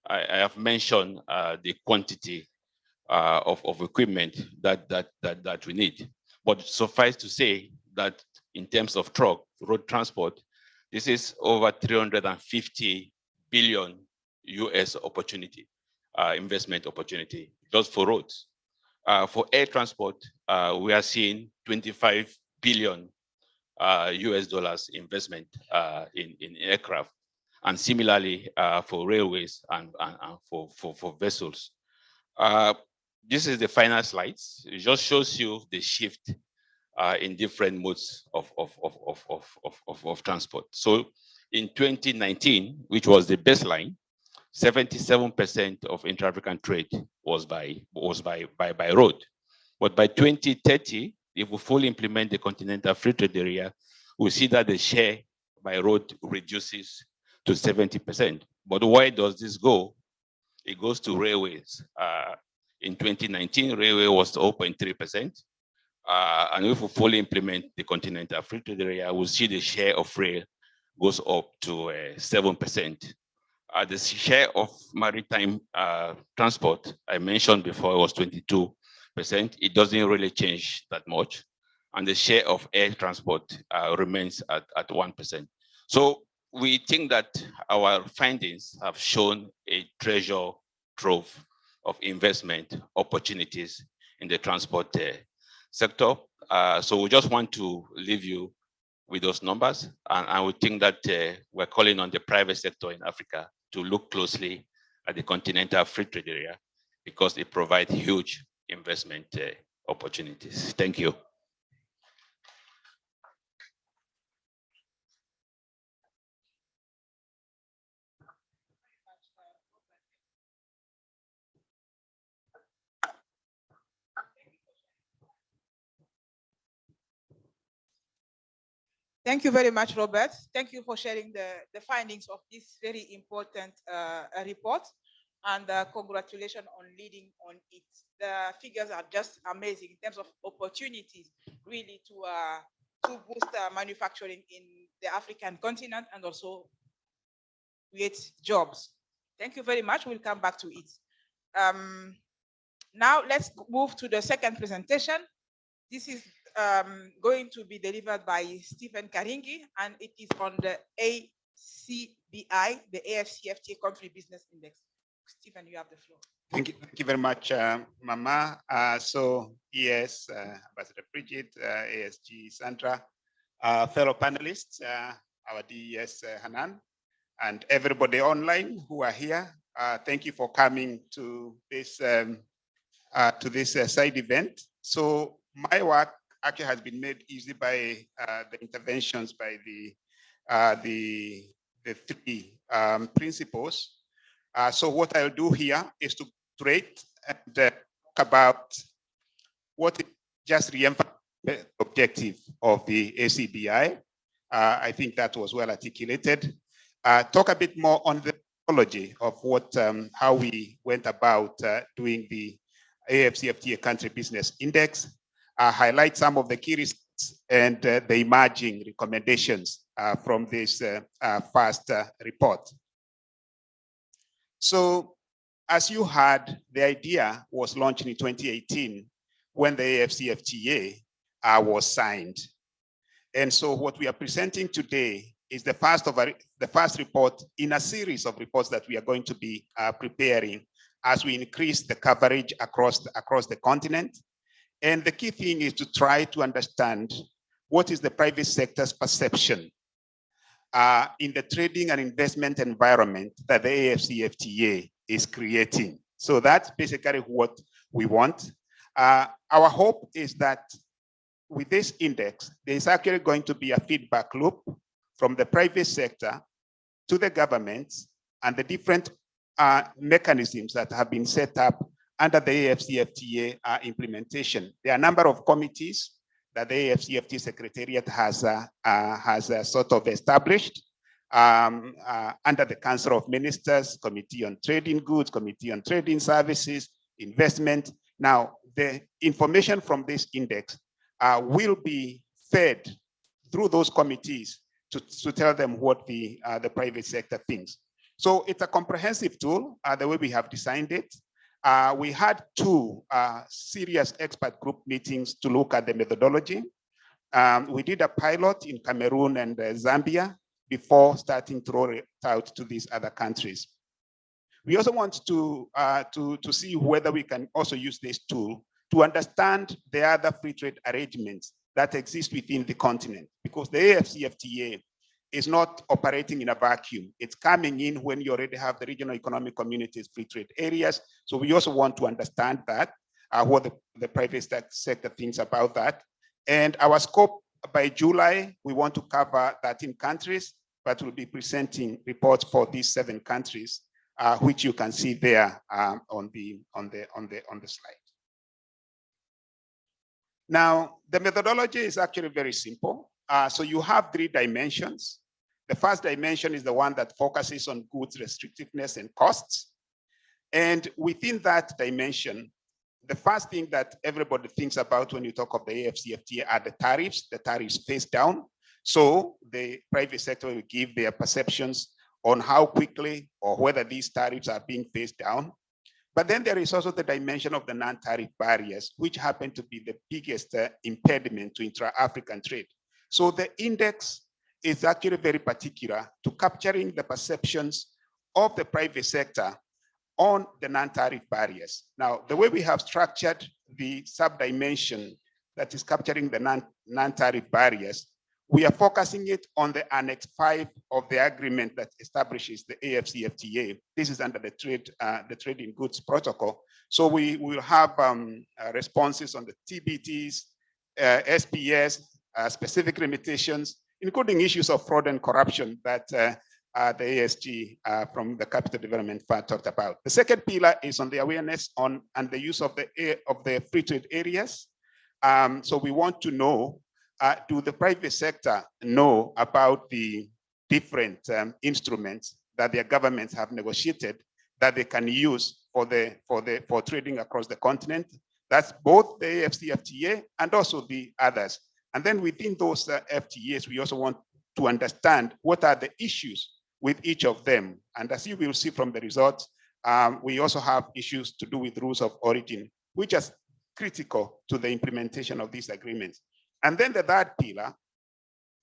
I have mentioned the quantity of equipment that we need, but suffice to say that in terms of truck, road transport, this is over 350 billion US opportunity, investment opportunity, just for roads. For air transport, we are seeing 25 billion US dollars investment in aircraft. And similarly, for railways and for vessels. This is the final slides. It just shows you the shift in different modes of transport. So in 2019, which was the baseline, 77% of intra-African trade was by road. But by 2030, if we fully implement the Continental Free Trade Area, we see that the share by road reduces to 70%. But where does this go? It goes to railways. In 2019, railway was 0.3%. And if we fully implement the Continental Free Trade Area, we'll see the share of rail goes up to 7%. The share of maritime transport, I mentioned before, was 22%. It doesn't really change that much. And the share of air transport remains at 1%. So we think that our findings have shown a treasure trove of investment opportunities in the transport sector. So we just want to leave you with those numbers. And I would think that we're calling on the private sector in Africa to look closely at the Continental Free Trade Area because it provides huge investment opportunities. Thank you. Thank you very much, Robert. Thank you for sharing the findings of this very important report, and congratulations on leading on it. The figures are just amazing in terms of opportunities, really, to boost manufacturing in the African continent and also create jobs. Thank you very much. We'll come back to it. Now let's move to the second presentation. This is going to be delivered by Stephen Karingi, and it is on the ACBI, the AfCFTA Country Business Index. Stephen, you have the floor. Thank you very much, Mama. So, yes, Ambassador Bridget, ASG Sandra, fellow panelists, our DES Hanan, and everybody online who are here. Thank you for coming to this side event. So, my work actually has been made easy by the interventions by the three principles. So what I'll do here is to iterate and talk about what is just re-emphasize the objective of the ACBI. I think that was well articulated. Talk a bit more on the methodology of what, how we went about doing the AfCFTA Country Business Index. Highlight some of the key risks and the emerging recommendations from this first report. So, as you heard, the idea was launched in 2018 when the AfCFTA was signed. And so what we are presenting today is the first report in a series of reports that we are going to be preparing as we increase the coverage across the continent. And the key thing is to try to understand what is the private sector's perception in the trading and investment environment that the AfCFTA is creating. So that's basically what we want. Our hope is that with this index, there's actually going to be a feedback loop from the private sector to the governments and the different mechanisms that have been set up under the AfCFTA implementation. There are a number of committees that the AfCFTA Secretariat has sort of established under the Council of Ministers, Committee on Trading Goods, Committee on Trading Services, Investment. Now, the information from this index will be fed through those committees to tell them what the private sector thinks. So it's a comprehensive tool, the way we have designed it. We had two serious expert group meetings to look at the methodology. We did a pilot in Cameroon and Zambia before starting to roll it out to these other countries. We also want to see whether we can also use this tool to understand the other free trade arrangements that exist within the continent, because the AfCFTA is not operating in a vacuum. It's coming in when you already have the regional economic communities, free trade areas. So we also want to understand that, what the private sector thinks about that. And our scope by July, we want to cover 13 countries, but we'll be presenting reports for these 7 countries, which you can see there on the slide. Now, the methodology is actually very simple. So you have 3 dimensions. The first dimension is the one that focuses on goods restrictiveness and costs. And within that dimension, the first thing that everybody thinks about when you talk of the AfCFTA are the tariffs face down. So the private sector will give their perceptions on how quickly or whether these tariffs are being phased down. But then there is also the dimension of the non-tariff barriers, which happen to be the biggest impediment to intra-African trade. So the index is actually very particular to capturing the perceptions of the private sector on the non-tariff barriers. Now, the way we have structured the sub-dimension that is capturing the non-tariff barriers, we are focusing it on the Annex 5 of the agreement that establishes the AfCFTA. This is under the trade in goods protocol. So we will have responses on the TBTs, SPS, specific limitations, including issues of fraud and corruption that the ASG from the Capital Development Fund talked about. The second pillar is on the awareness on and the use of the free trade areas. So we want to know, do the private sector know about the different instruments that their governments have negotiated that they can use for trading across the continent? That's both the AfCFTA and also the others. And then within those FTAs, we also want to understand what are the issues with each of them. And as you will see from the results, we also have issues to do with rules of origin, which are critical to the implementation of these agreements. And then the third pillar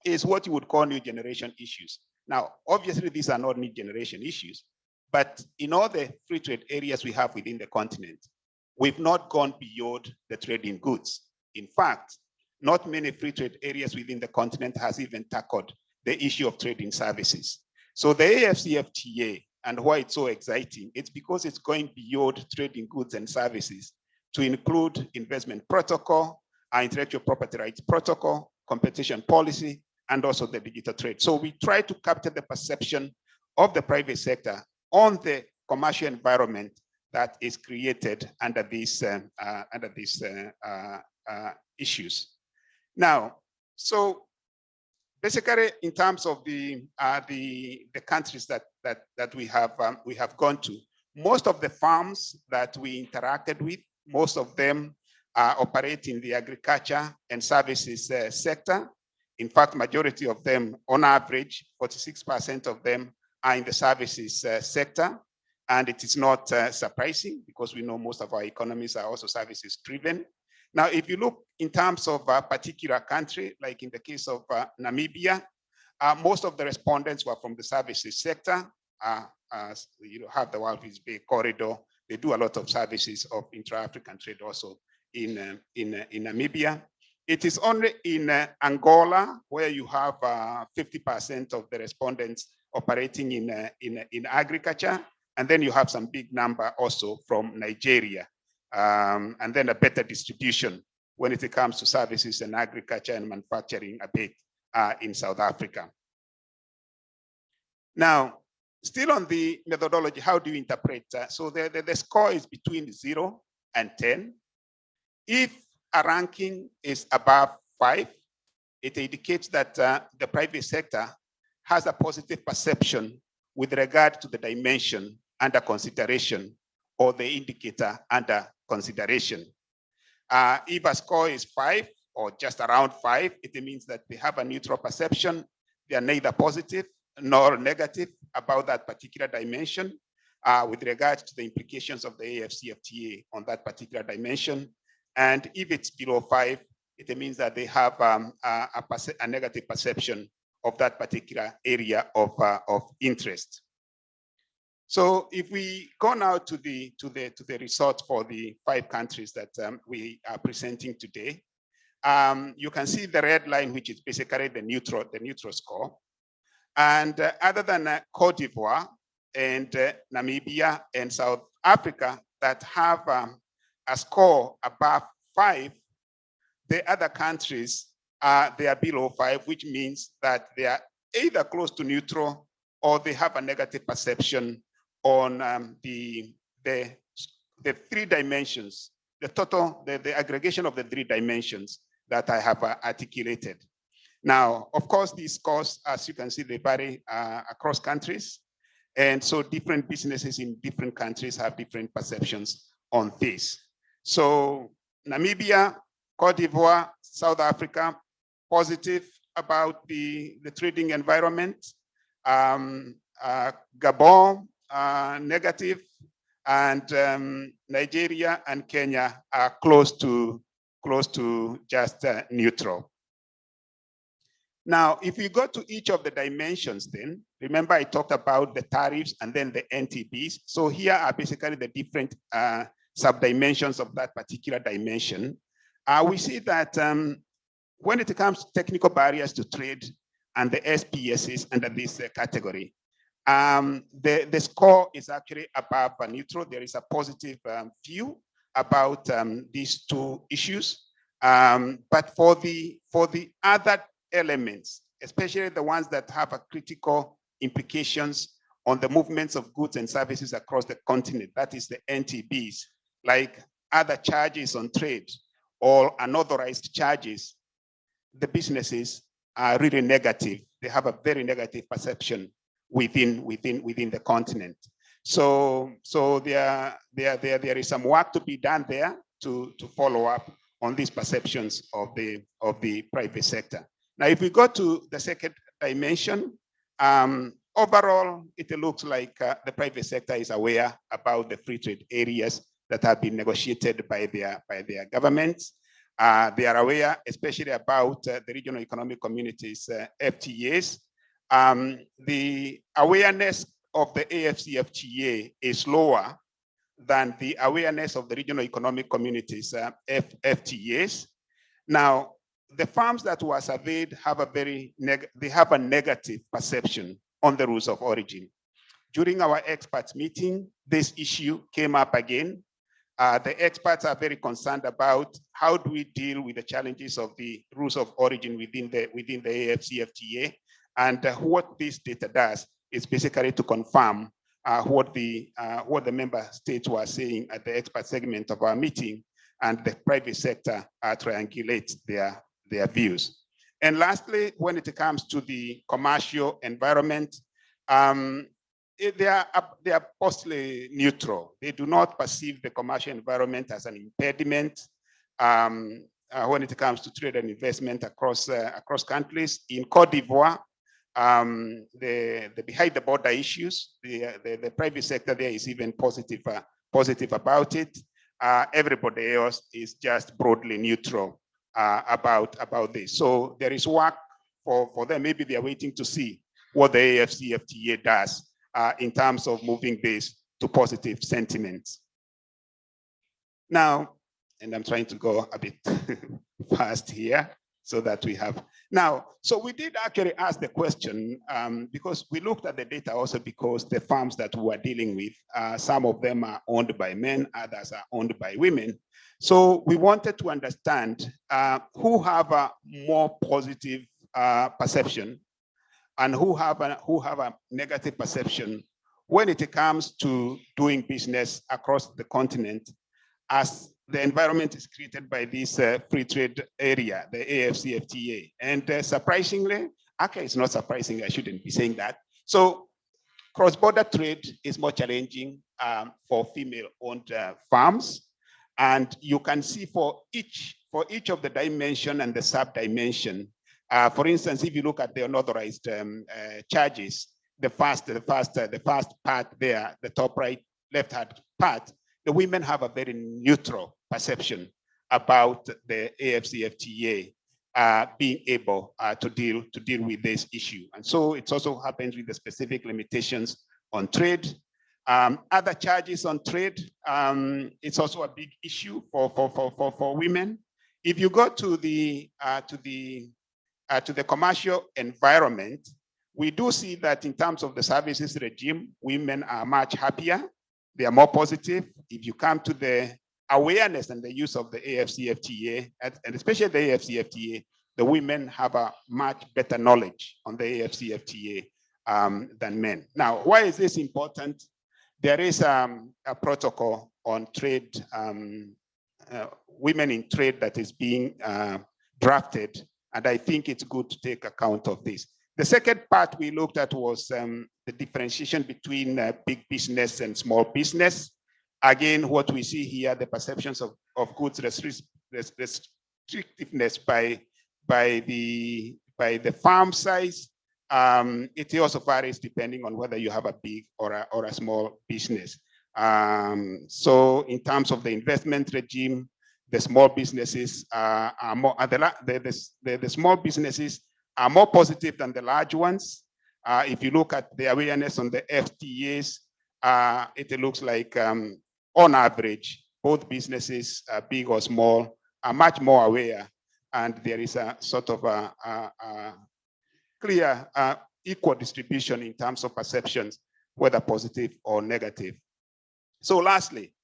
is what you would call new generation issues. Now, obviously, these are not new generation issues, but in all the free trade areas we have within the continent, we've not gone beyond the trade in goods. In fact, not many free trade areas within the continent has even tackled the issue of trade in services. So the AfCFTA, and why it's so exciting, it's because it's going beyond trade in goods and services to include investment protocol, intellectual property rights protocol, competition policy, and also the digital trade. So we try to capture the perception of the private sector on the commercial environment that is created under these issues. Now, so basically, in terms of the countries that we have gone to, most of the farms that we interacted with, most of them operate in the agriculture and services sector. In fact, majority of them, on average, 46% of them are in the services sector. And it is not surprising because we know most of our economies are also services driven. Now, if you look in terms of a particular country, like in the case of Namibia, most of the respondents were from the services sector. You have the Walvis Bay corridor. They do a lot of services of intra-African trade also in Namibia. It is only in Angola where you have 50% of the respondents operating in agriculture. And then you have some big number also from Nigeria. And then a better distribution when it comes to services and agriculture and manufacturing a bit in South Africa. Now, still on the methodology, how do you interpret? So the score is between 0 and 10. If a ranking is above 5, it indicates that the private sector has a positive perception with regard to the dimension under consideration or the indicator under consideration. If a score is 5 or just around 5, it means that they have a neutral perception. They are neither positive nor negative about that particular dimension with regard to the implications of the AfCFTA on that particular dimension. And if it's below 5, it means that they have a negative perception of that particular area of interest. So if we go now to the results for the 5 countries that we are presenting today, you can see the red line, which is basically the neutral score. And other than Cote d'Ivoire and Namibia and South Africa that have a score above 5, the other countries they are below 5, which means that they are either close to neutral or they have a negative perception on the 3 dimensions, the aggregation of the 3 dimensions that I have articulated. Now, of course, these scores, as you can see, they vary across countries. And so different businesses in different countries have different perceptions on this. So Namibia, Cote d'Ivoire, South Africa, positive about the trading environment. Gabon, negative, and Nigeria and Kenya are close to just neutral. Now, if we go to each of the dimensions then, remember I talked about the tariffs and then the NTBs. So here are basically the different sub-dimensions of that particular dimension. We see that when it comes to technical barriers to trade and the SPSs under this category, the score is actually above neutral. There is a positive view about these two issues. But for the other elements, especially the ones that have a critical implications on the movements of goods and services across the continent, that is the NTBs, like other charges on trade or unauthorized charges, the businesses are really negative. They have a very negative perception within the continent. So there is some work to be done there to follow up on these perceptions of the private sector. Now, if we go to the second dimension, overall, it looks like the private sector is aware about the free trade areas that have been negotiated by their governments. They are aware, especially about the regional economic communities, FTAs. The awareness of the AfCFTA is lower than the awareness of the regional economic communities, FTAs. Now, the farms that were surveyed have a negative perception on the rules of origin. During our experts meeting, this issue came up again. The experts are very concerned about how do we deal with the challenges of the rules of origin within the AfCFTA, and what this data does is basically to confirm what the member states were saying at the expert segment of our meeting, and the private sector triangulates their views. And lastly, when it comes to the commercial environment, they are postly neutral. They do not perceive the commercial environment as an impediment when it comes to trade and investment across countries. In Cote d'Ivoire, the behind the border issues, the private sector there is even positive about it. Everybody else is just broadly neutral about this. So there is work for them. Maybe they are waiting to see what the AfCFTA does in terms of moving this to positive sentiments. Now, and I'm trying to go a bit fast here so that we have. Now, so we did actually ask the question because we looked at the data also because the farms that we are dealing with, some of them are owned by men, others are owned by women. So we wanted to understand who have a more positive perception and who have a negative perception when it comes to doing business across the continent as the environment is created by this free trade area, the AfCFTA. And surprisingly, actually it's not surprising, I shouldn't be saying that. So cross-border trade is more challenging for female-owned farms. And you can see for each of the dimension and the sub-dimension, for instance, if you look at the unauthorized charges, the first part there, the top right, left-hand part, the women have a very neutral perception about the AfCFTA being able to deal with this issue. And so it also happens with the specific limitations on trade. Other charges on trade, it's also a big issue for women. If you go to the commercial environment, we do see that in terms of the services regime, women are much happier. They are more positive. If you come to the awareness and the use of the AfCFTA, and especially the AfCFTA, the women have a much better knowledge on the AfCFTA than men. Now, why is this important? There is a protocol on trade, women in trade that is being drafted, and I think it's good to take account of this. The second part we looked at was the differentiation between big business and small business. Again, what we see here, the perceptions of goods restrictiveness by the farm size. It also varies depending on whether you have a big or a small business. So in terms of the investment regime, the small businesses are more, the small businesses are more positive than the large ones. If you look at the awareness on the FTAs, it looks like on average, both businesses, big or small, are much more aware and there is a sort of a clear equal distribution in terms of perceptions, whether positive or negative. So lastly,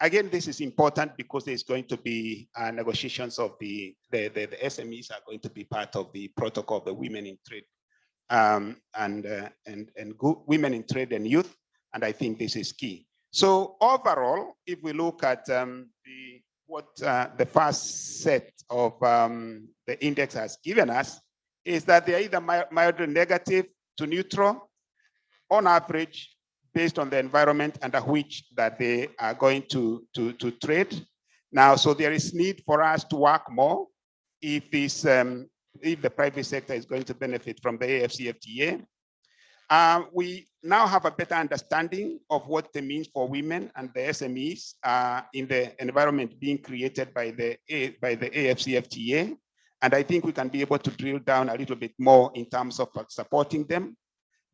again, this is important because there's going to be negotiations of the SMEs are going to be part of the protocol of the women in trade and women in trade and youth. And I think this is key. So overall, if we look at the first set of the index has given us, is that they're either mildly negative to neutral on average, based on the environment under which that they are going to trade. Now, so there is need for us to work more if this if the private sector is going to benefit from the AfCFTA. We now have a better understanding of what it means for women and the SMEs in the environment being created by the AfCFTA. And I think we can be able to drill down a little bit more in terms of supporting them.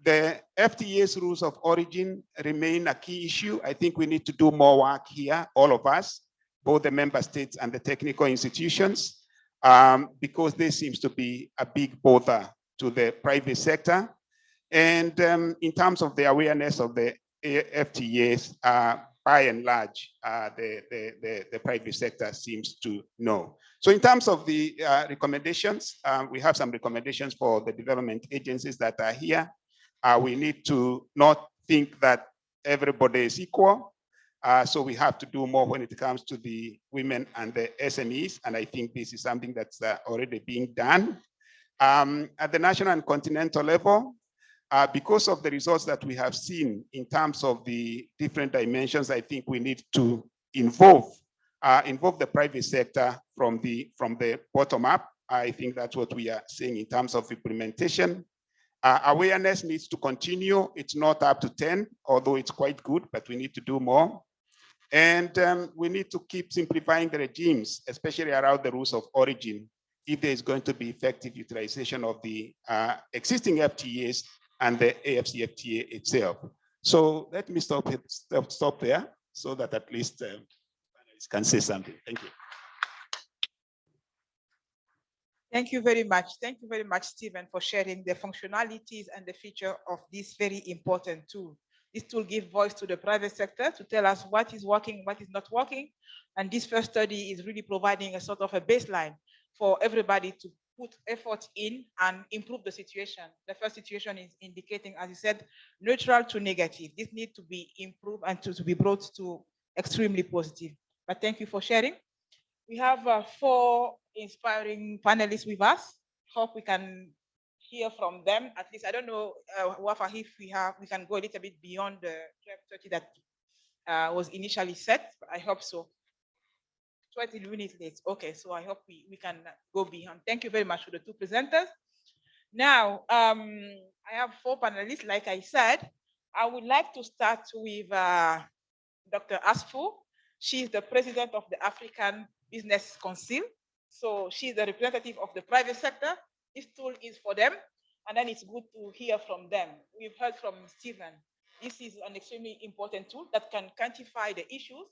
The FTA's rules of origin remain a key issue. I think we need to do more work here, all of us, both the member states and the technical institutions, because this seems to be a big bother to the private sector. And in terms of the awareness of the FTAs, by and large, the private sector seems to know. So in terms of the recommendations, we have some recommendations for the development agencies that are here. We need to not think that everybody is equal. So we have to do more when it comes to the women and the SMEs. And I think this is something that's already being done. At the national and continental level, because of the results that we have seen in terms of the different dimensions, I think we need to involve the private sector from the bottom up. I think that's what we are seeing in terms of implementation. Awareness needs to continue. It's not up to 10, although it's quite good, but we need to do more. And we need to keep simplifying the regimes, especially around the rules of origin, if there is going to be effective utilization of the existing FTAs and the AfCFTA itself. So let me stop there so that at least panelists can say something. Thank you. Thank you very much. Thank you very much, Stephen, for sharing the functionalities and the feature of this very important tool. This tool gives voice to the private sector to tell us what is working, what is not working. And this first study is really providing a sort of a baseline for everybody to put effort in and improve the situation. The first situation is indicating, as you said, neutral to negative. This needs to be improved and to be brought to extremely positive. But thank you for sharing. We have 4 inspiring panelists with us. Hope we can hear from them. At least, I don't know, Wafa, if we can go a little bit beyond the 12:30 that was initially set, but I hope so. 20 minutes late. Okay, so I hope we can go beyond. Thank you very much for the 2 presenters. Now, I have 4 panelists, like I said. I would like to start with Dr. Asfu. She's the president of the African Business Council. So she's the representative of the private sector. This tool is for them, and then it's good to hear from them. We've heard from Stephen. This is an extremely important tool that can quantify the issues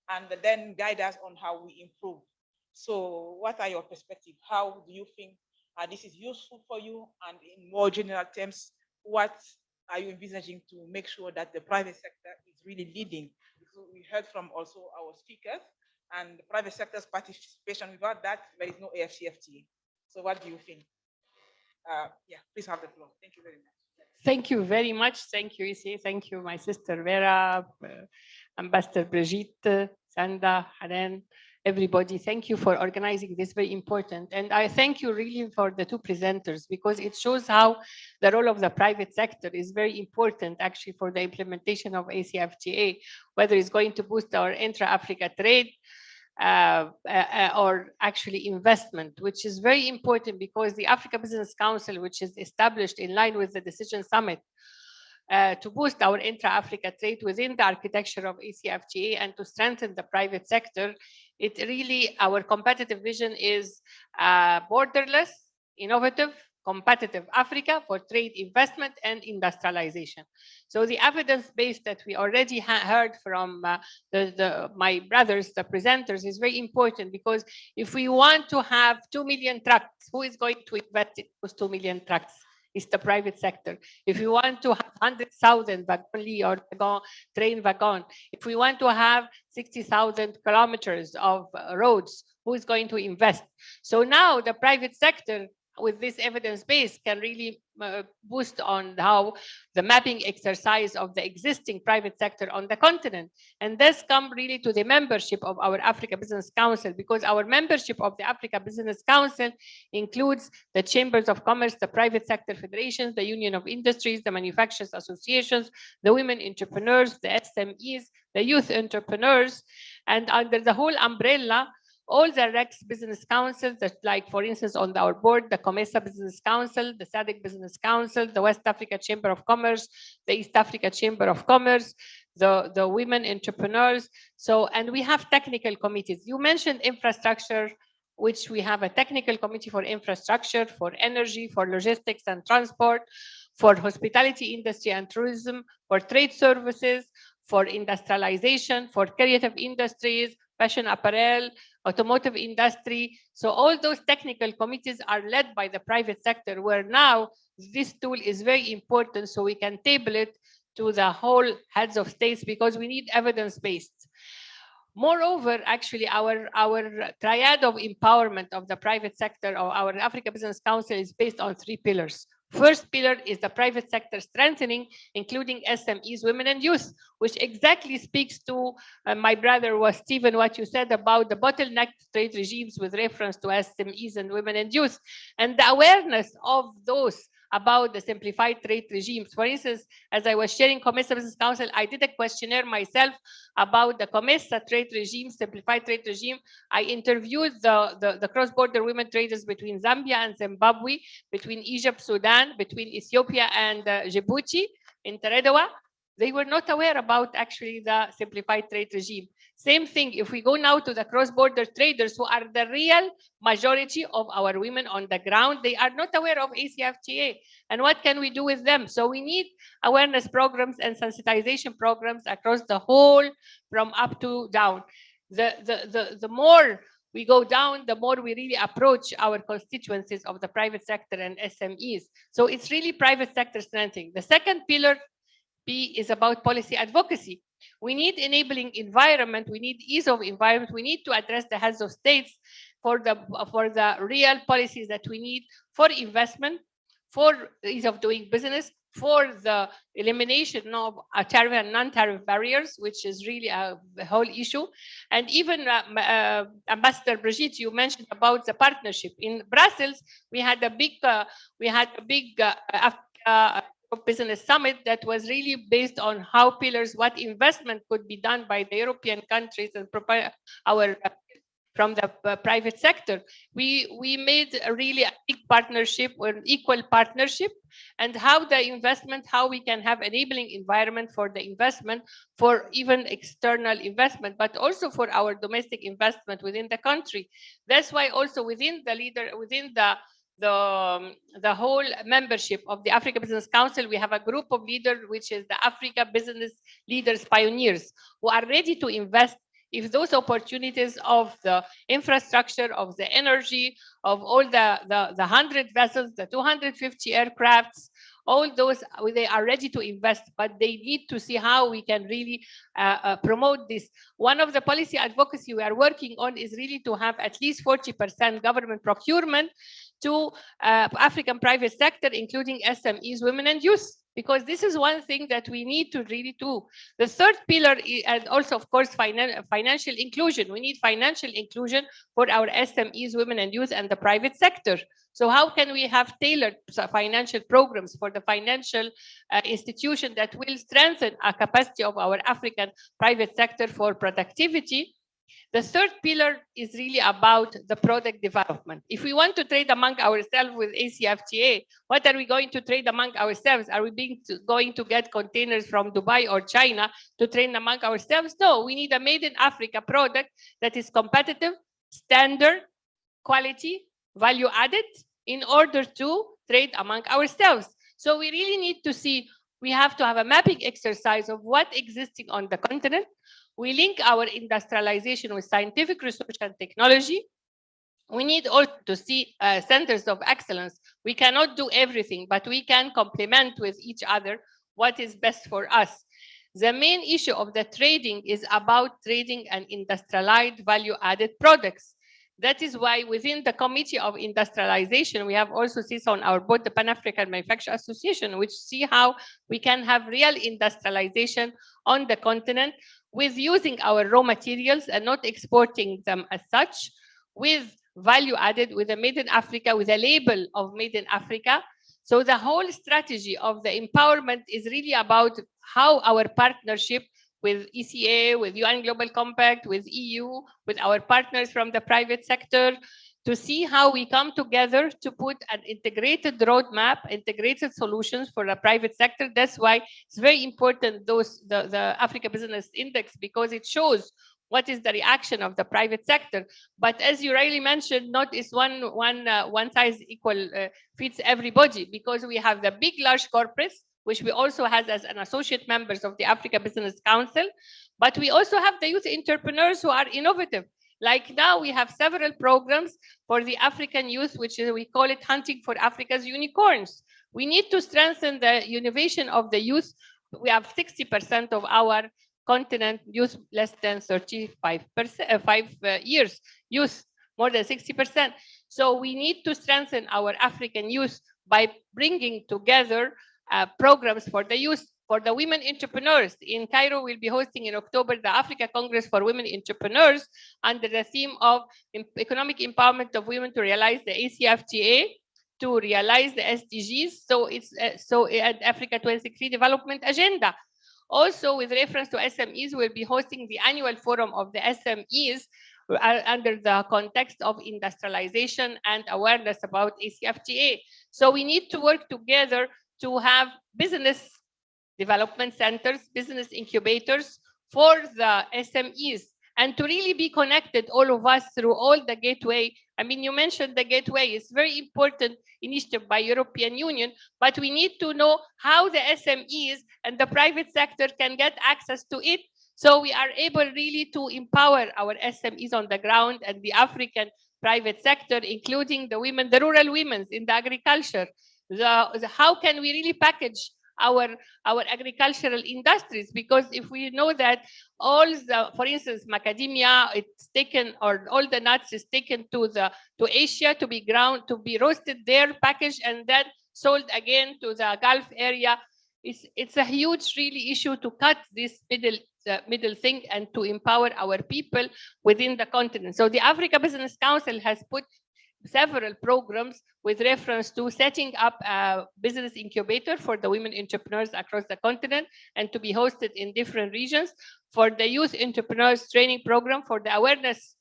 and then guide us on how we improve. So what are your perspectives? How do you think this is useful for you? And in more general terms, what are you envisaging to make sure that the private sector is really leading? Because we heard from also our speakers, and the private sector's participation. Without that, there is no AfCFTA. So what do you think? Yeah, please have the floor. Thank you very much. Thank you very much. Thank you, ECA. Thank you, my sister Vera, Ambassador Brigitte, Sanda, Hanan, everybody. Thank you for organizing this, very important. And I thank you really for the 2 presenters, because it shows how the role of the private sector is very important actually for the implementation of ACFTA, whether it's going to boost our intra-Africa trade or actually investment, which is very important because the Africa Business Council, which is established in line with the Decision Summit, to boost our intra-Africa trade within the architecture of ACFTA and to strengthen the private sector, it really, our competitive vision is borderless, innovative, competitive Africa for trade, investment, and industrialization. So the evidence base that we already heard from my brothers, the presenters, is very important, because if we want to have 2 million trucks, who is going to invest in those 2 million trucks? It's the private sector. If we want to have 100,000 wagon or train wagon, if we want to have 60,000 kilometers of roads, who is going to invest? So now the private sector, with this evidence base, can really boost on how the mapping exercise of the existing private sector on the continent. And this comes really to the membership of our Africa Business Council, because our membership of the Africa Business Council includes the chambers of commerce, the private sector federations, the union of industries, the manufacturers associations, the women entrepreneurs, the SMEs, the youth entrepreneurs, and under the whole umbrella, all the REX business councils, that, like for instance on our board, the COMESA Business Council, the SADC Business Council, the West Africa Chamber of Commerce, the East Africa Chamber of Commerce, the women entrepreneurs. So, and we have technical committees. You mentioned infrastructure, which we have a technical committee for infrastructure, for energy, for logistics and transport, for hospitality industry and tourism, for trade services, for industrialization, for creative industries, fashion apparel, automotive industry. So all those technical committees are led by the private sector, where now this tool is very important, so we can table it to the whole heads of states, because we need evidence-based. Moreover, actually, our triad of empowerment of the private sector, or our Africa Business Council, is based on 3 pillars. First pillar is the private sector strengthening, including SMEs, women, and youth, which exactly speaks to my brother was Stephen, what you said about the bottleneck trade regimes with reference to SMEs and women and youth, and the awareness of those about the simplified trade regimes. For instance, as I was sharing COMESA Business Council, I did a questionnaire myself about the COMESA trade regime, simplified trade regime. I interviewed the cross-border women traders between Zambia and Zimbabwe, between Egypt, Sudan, between Ethiopia and Djibouti in Teredowa. They were not aware about actually the simplified trade regime. Same thing, if we go now to the cross-border traders, who are the real majority of our women on the ground, they are not aware of AfCFTA. And what can we do with them? So we need awareness programs and sensitization programs across the whole, from up to down. The more we go down, the more we really approach our constituencies of the private sector and SMEs. So it's really private sector strengthening. The second pillar, B, is about policy advocacy. We need enabling environment, we need ease of environment, we need to address the heads of states for the real policies that we need for investment, for ease of doing business, for the elimination of tariff and non-tariff barriers, which is really a whole issue. And even Ambassador Brigitte, you mentioned about the partnership. In Brussels, we had a big business summit that was really based on how pillars, what investment could be done by the European countries and from the private sector. We made a really big partnership, or an equal partnership, and how the investment, how we can have enabling environment for the investment, for even external investment, but also for our domestic investment within the country. That's why also within the whole membership of the Africa Business Council, we have a group of leaders, which is the Africa Business Leaders Pioneers, who are ready to invest if those opportunities of the infrastructure, of the energy, of all the 100 vessels, the 250 aircrafts, all those, they are ready to invest, but they need to see how we can really promote this. One of the policy advocacy we are working on is really to have at least 40% government procurement to African private sector, including SMEs, women, and youth, because this is one thing that we need to really do. The third pillar, and also, of course, financial inclusion. We need financial inclusion for our SMEs, women, and youth, and the private sector. So how can we have tailored financial programs for the financial institution that will strengthen our capacity of our African private sector for productivity? The third pillar is really about the product development. If we want to trade among ourselves with ACFTA, what are we going to trade among ourselves? Are we going to get containers from Dubai or China to trade among ourselves? No, we need a made in Africa product that is competitive, standard, quality, value added, in order to trade among ourselves. So we really need to see, we have to have a mapping exercise of what existing on the continent. We link our industrialization with scientific research and technology. We need also to see centers of excellence. We cannot do everything, but we can complement with each other what is best for us. The main issue of the trading is about trading and industrialized value-added products. That is why within the Committee of Industrialization, we have also sits on our board the Pan-African Manufacturing Association, which see how we can have real industrialization on the continent with using our raw materials and not exporting them as such, with value added, with a Made in Africa, with a label of Made in Africa. So the whole strategy of the empowerment is really about how our partnership with ECA, with UN Global Compact, with EU, with our partners from the private sector, to see how we come together to put an integrated roadmap, integrated solutions for the private sector. That's why it's very important, the Africa Business Index, because it shows what is the reaction of the private sector. But as you rightly mentioned, not is one size equal fits everybody, because we have the big, large corporates, which we also have as an associate members of the Africa Business Council. But we also have the youth entrepreneurs who are innovative. Like now we have several programs for the African youth, which is, we call it Hunting for Africa's Unicorns. We need to strengthen the innovation of the youth. We have 60% of our continent youth less than 35 years, youth more than 60%. So we need to strengthen our African youth by bringing together programs for the youth, for the women entrepreneurs. In Cairo, we'll be hosting in October the Africa Congress for Women Entrepreneurs under the theme of economic empowerment of women to realize the ACFTA, to realize the SDGs. So it's Africa 2063 development agenda. Also, with reference to SMEs, we'll be hosting the annual forum of the SMEs under the context of industrialization and awareness about ACFTA. So we need to work together to have business development centers, business incubators for the SMEs, and to really be connected, all of us, through all the gateway. I mean, you mentioned the gateway. It's very important initiative by European Union, but we need to know how the SMEs and the private sector can get access to it, so we are able really to empower our SMEs on the ground and the African private sector, including the women, the rural women in the agriculture. How can we really package our agricultural industries? Because if we know that all the, for instance, macadamia, it's taken, or all the nuts is taken to Asia to be ground, to be roasted there, packaged, and then sold again to the Gulf area. It's a huge really issue to cut this middle thing and to empower our people within the continent. So the Africa Business Council has put several programs with reference to setting up a business incubator for the women entrepreneurs across the continent and to be hosted in different regions, for the youth entrepreneurs training program for the awareness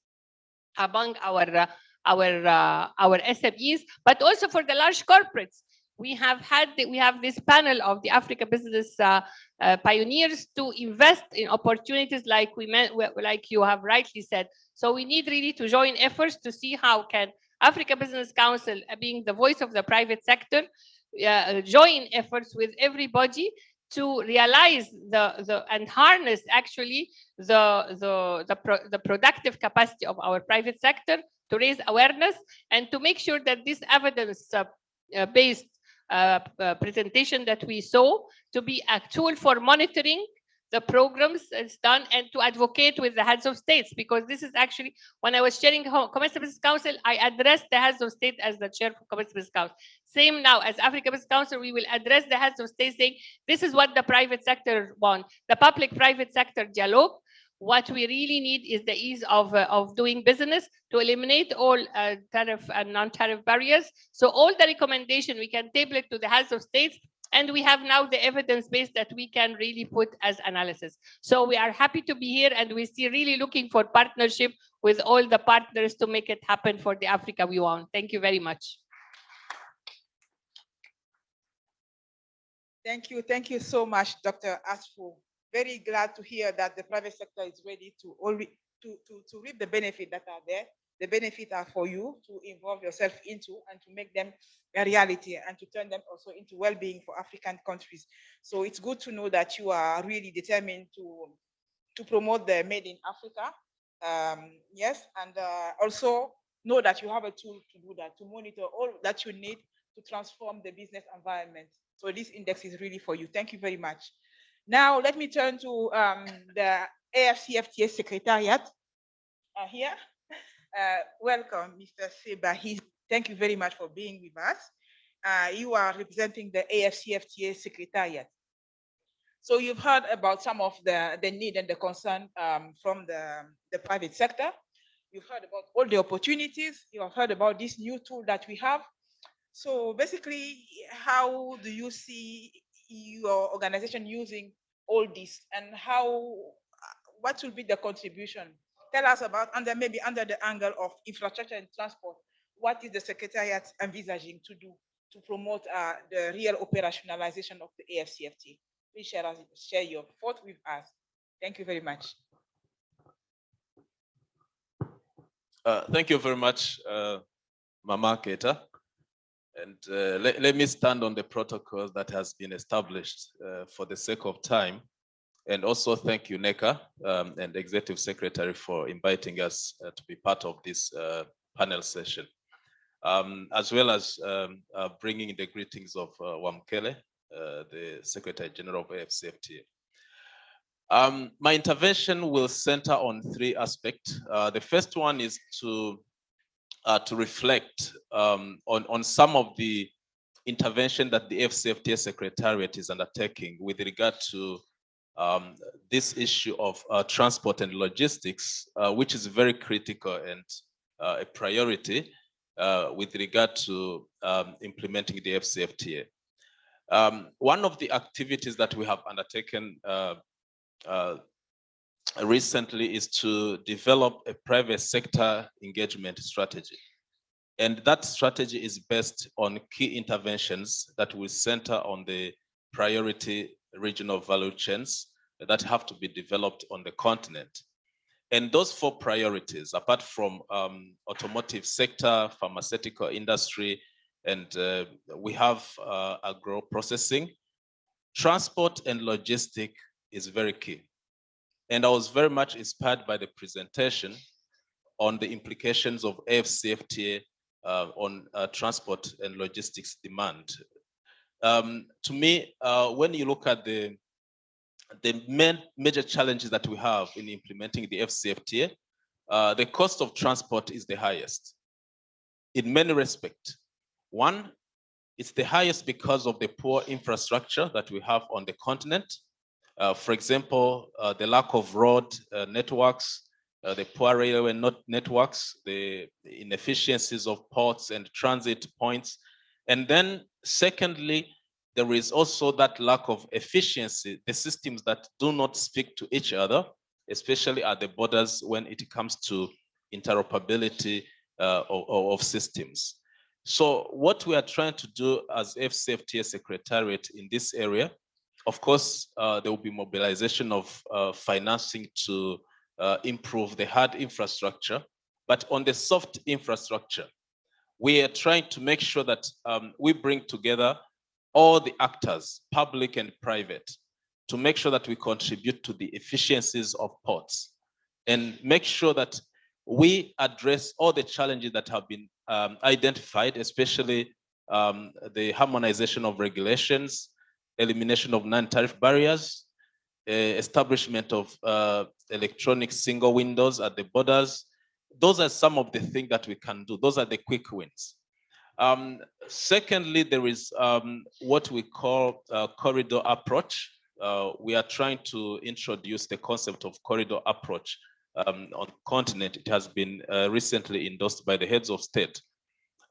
among our SMEs, but also for the large corporates. We have this panel of the Africa Business pioneers to invest in opportunities like you have rightly said. So we need really to join efforts to see how can Africa Business Council, being the voice of the private sector, join efforts with everybody to realize and harness actually the productive capacity of our private sector, to raise awareness and to make sure that this evidence-based presentation that we saw to be a tool for monitoring the programs is done, and to advocate with the heads of states, because this is actually, when I was chairing Commercial Business Council, I addressed the heads of state as the chair for Commercial Business Council. Same now, as Africa Business Council, we will address the heads of state saying, this is what the private sector wants, the public-private sector dialogue. What we really need is the ease of doing business, to eliminate all tariff and non-tariff barriers. So all the recommendation, we can table it to the heads of states, and we have now the evidence base that we can really put as analysis. So we are happy to be here, and we're still really looking for partnership with all the partners to make it happen for the Africa we want. Thank you very much. Thank you so much, Dr. Asfu. Very glad to hear that the private sector is ready to reap the benefit that are there. the benefits are for you to involve yourself into and to make them a reality and to turn them also into well-being for African countries. So it's good to know that you are really determined to promote the Made in Africa. Yes, and also know that you have a tool to do that, to monitor all that you need to transform the business environment. So this index is really for you. Thank you very much. Now let me turn to the AfCFTA Secretariat here. Welcome, Mr. Sebahi. Thank you very much for being with us. You are representing the AfCFTA Secretariat. So you've heard about some of the need and the concern from the private sector. You've heard about all the opportunities. You have heard about this new tool that we have. So basically, how do you see your organization using all this, and what will be the contribution? Tell us about, maybe under the angle of infrastructure and transport, what is the Secretariat envisaging to do to promote the real operationalization of the AfCFTA? Please share your thoughts with us. Thank you very much. Thank you very much, Mama Keta. And let me stand on the protocol that has been established for the sake of time. And also thank you, NECA and Executive Secretary, for inviting us to be part of this panel session, as well as bringing the greetings of Wamkele, the Secretary General of AfCFTA. My intervention will center on three aspects. The first one is to reflect on some of the intervention that the AfCFTA Secretariat is undertaking with regard to this issue of transport and logistics, which is very critical and a priority with regard to implementing the AfCFTA. One of the activities that we have undertaken recently is to develop a private sector engagement strategy. And that strategy is based on key interventions that will center on the priority regional value chains that have to be developed on the continent. And those four priorities, apart from automotive sector, pharmaceutical industry, and we have agro-processing, transport and logistics is very key. And I was very much inspired by the presentation on the implications of AfCFTA on transport and logistics demand. To me, when you look at the major challenges that we have in implementing the AfCFTA, the cost of transport is the highest in many respects. One, it's the highest because of the poor infrastructure that we have on the continent. For example, the lack of road networks, the poor railway networks, the inefficiencies of ports and transit points. And then secondly, there is also that lack of efficiency, the systems that do not speak to each other, especially at the borders when it comes to interoperability of systems. So what we are trying to do as AfCFTA Secretariat in this area, of course, there will be mobilization of financing to improve the hard infrastructure, but on the soft infrastructure, we are trying to make sure that we bring together all the actors, public and private, to make sure that we contribute to the efficiencies of ports and make sure that we address all the challenges that have been identified, especially the harmonization of regulations, elimination of non-tariff barriers, establishment of electronic single windows at the borders. Those are some of the things that we can do. Those are the quick wins. Secondly, there is what we call a corridor approach. We are trying to introduce the concept of corridor approach on the continent. It has been recently endorsed by the heads of state.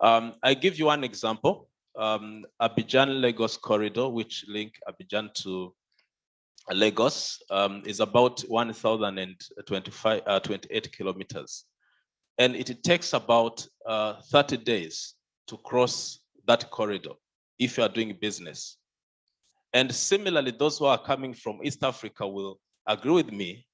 I give you one example. Abidjan-Lagos corridor, which link Abidjan to Lagos, is about 1,028 kilometers. And it takes about 30 days to cross that corridor if you are doing business. And similarly, those who are coming from East Africa will agree with me.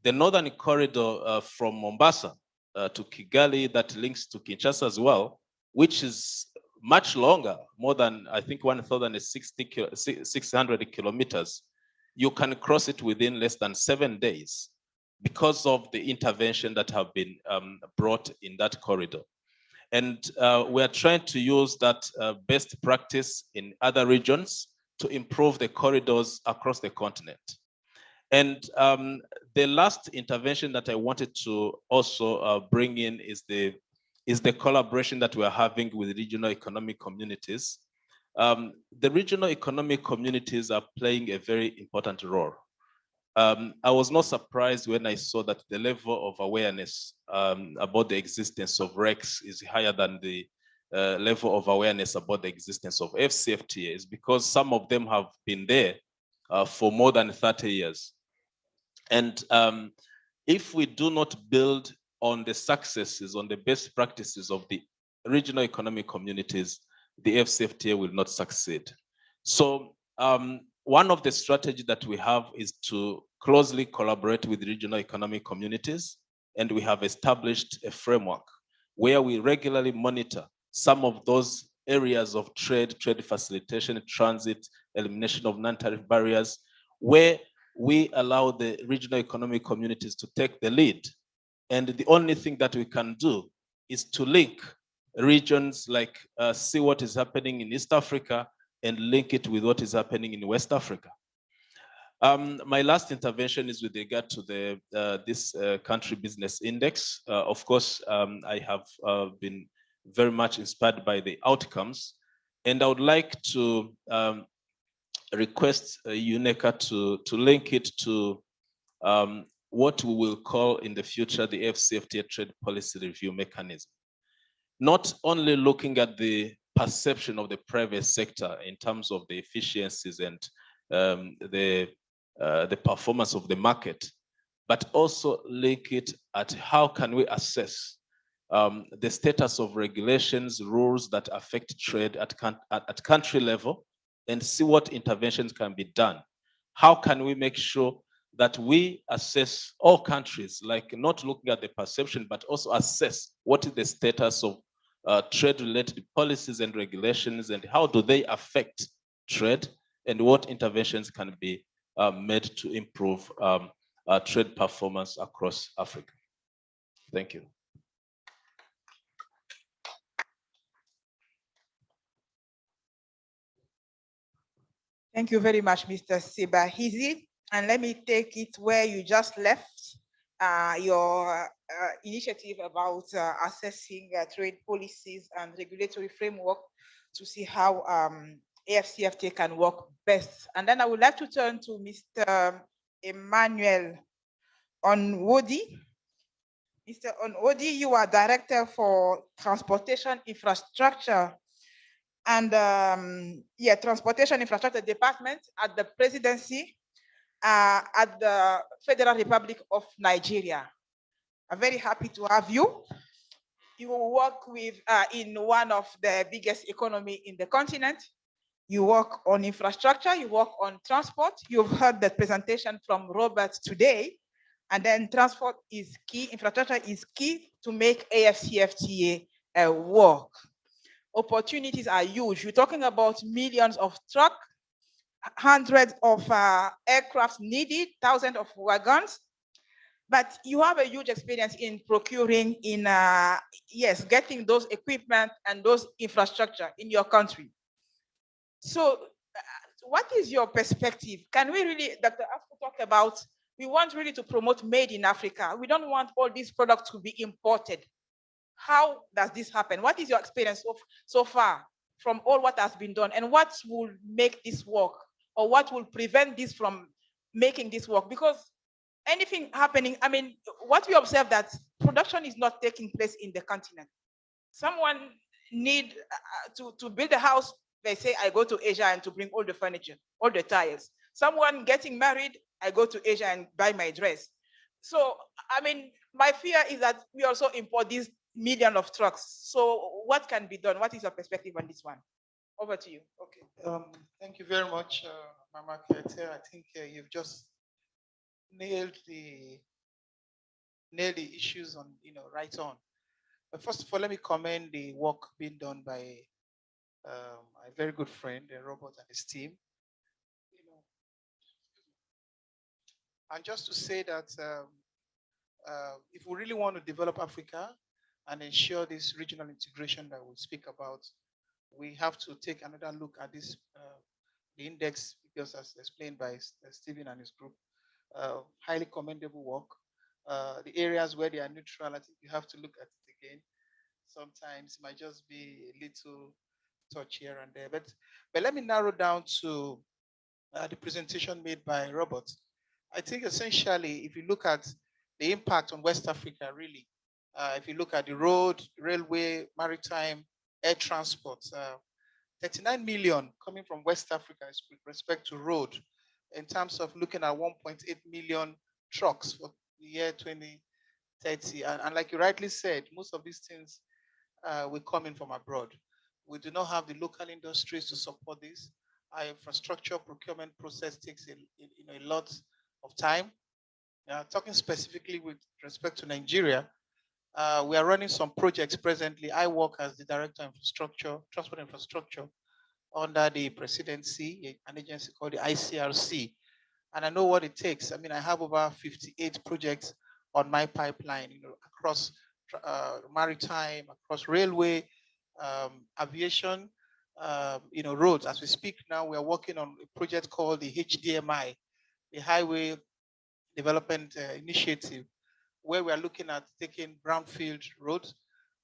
The northern corridor from Mombasa to Kigali that links to Kinshasa as well, which is much longer, more than I think 600 kilometers. You can cross it within less than 7 days because of the intervention that have been brought in that corridor. And we are trying to use that best practice in other regions to improve the corridors across the continent. And the last intervention that I wanted to also bring in is the collaboration that we're having with regional economic communities. The regional economic communities are playing a very important role. I was not surprised when I saw that the level of awareness about the existence of REX is higher than the level of awareness about the existence of AfCFTA, because some of them have been there for more than 30 years. And if we do not build on the successes, on the best practices of the regional economic communities, the AfCFTA will not succeed. So one of the strategies that we have is to closely collaborate with regional economic communities, and we have established a framework where we regularly monitor some of those areas of trade facilitation, transit, elimination of non-tariff barriers, where we allow the regional economic communities to take the lead. And the only thing that we can do is to link regions, like see what is happening in East Africa and link it with what is happening in West Africa. My last intervention is with regard to the this country business index. Of course, I have been very much inspired by the outcomes, and I would like to request UNECA to link it to what we will call in the future the AfCFTA trade policy review mechanism. Not only looking at the perception of the private sector in terms of the efficiencies and the performance of the market, but also link it at how can we assess the status of regulations, rules that affect trade at country level, and see what interventions can be done. How can we make sure that we assess all countries, like not looking at the perception, but also assess what is the status of trade-related policies and regulations, and how do they affect trade, and what interventions can be made to improve trade performance across Africa. Thank you. Thank you very much, Mr. Sebahizi. And let me take it where you just left your initiative about assessing trade policies and regulatory framework to see how AfCFTA can work best. And then I would like to turn to Mr. Emmanuel Onwodi. Mr. Onwodi, you are Director for Transportation Infrastructure and Transportation Infrastructure Department at the Presidency at the Federal Republic of Nigeria. I'm very happy to have you. You work with in one of the biggest economy in the continent. You work on infrastructure, you work on transport. You've heard the presentation from Robert today. And then transport is key, infrastructure is key to make AfCFTA work. Opportunities are huge. You're talking about millions of trucks, hundreds of aircraft needed, thousands of wagons. But you have a huge experience in procuring, in getting those equipment and those infrastructure in your country. So what is your perspective? Can we really, Dr. Afko talked about, we want really to promote made in Africa. We don't want all these products to be imported. How does this happen? What is your experience so far from all what has been done, and what will make this work, or what will prevent this from making this work? Because anything happening, I mean, what we observe that production is not taking place in the continent. Someone need to build a house, they say, I go to Asia and to bring all the furniture, all the tiles. Someone getting married, I go to Asia and buy my dress. So, I mean, my fear is that we also import these millions of trucks. So what can be done? What is your perspective on this one? Over to you. Okay. Thank you very much, Mama Kete. I think you've just nailed the nail the issues on, right on. But first of all, let me commend the work being done by a very good friend, Robert, and his team. And just to say that if we really want to develop Africa and ensure this regional integration that we'll speak about, we have to take another look at this, the index, because as explained by Stephen and his group, highly commendable work. The areas where they are neutral, I think you have to look at it again. Sometimes it might just be a little touch here and there. But let me narrow down to the presentation made by Robert. I think essentially, if you look at the impact on West Africa, really, if you look at the road, railway, maritime, air transport, 39 million coming from West Africa with respect to road, in terms of looking at 1.8 million trucks for the year 2030. And like you rightly said, most of these things will come in from abroad. We do not have the local industries to support this. Our infrastructure procurement process takes a lot of time. Talking specifically with respect to Nigeria, we are running some projects presently. I work as the director of infrastructure, transport infrastructure, under the presidency, an agency called the ICRC. And I know what it takes. I mean, I have over 58 projects on my pipeline, across maritime, across railway, aviation, roads. As we speak now, we are working on a project called the HDMI, the Highway Development Initiative, where we are looking at taking brownfield roads.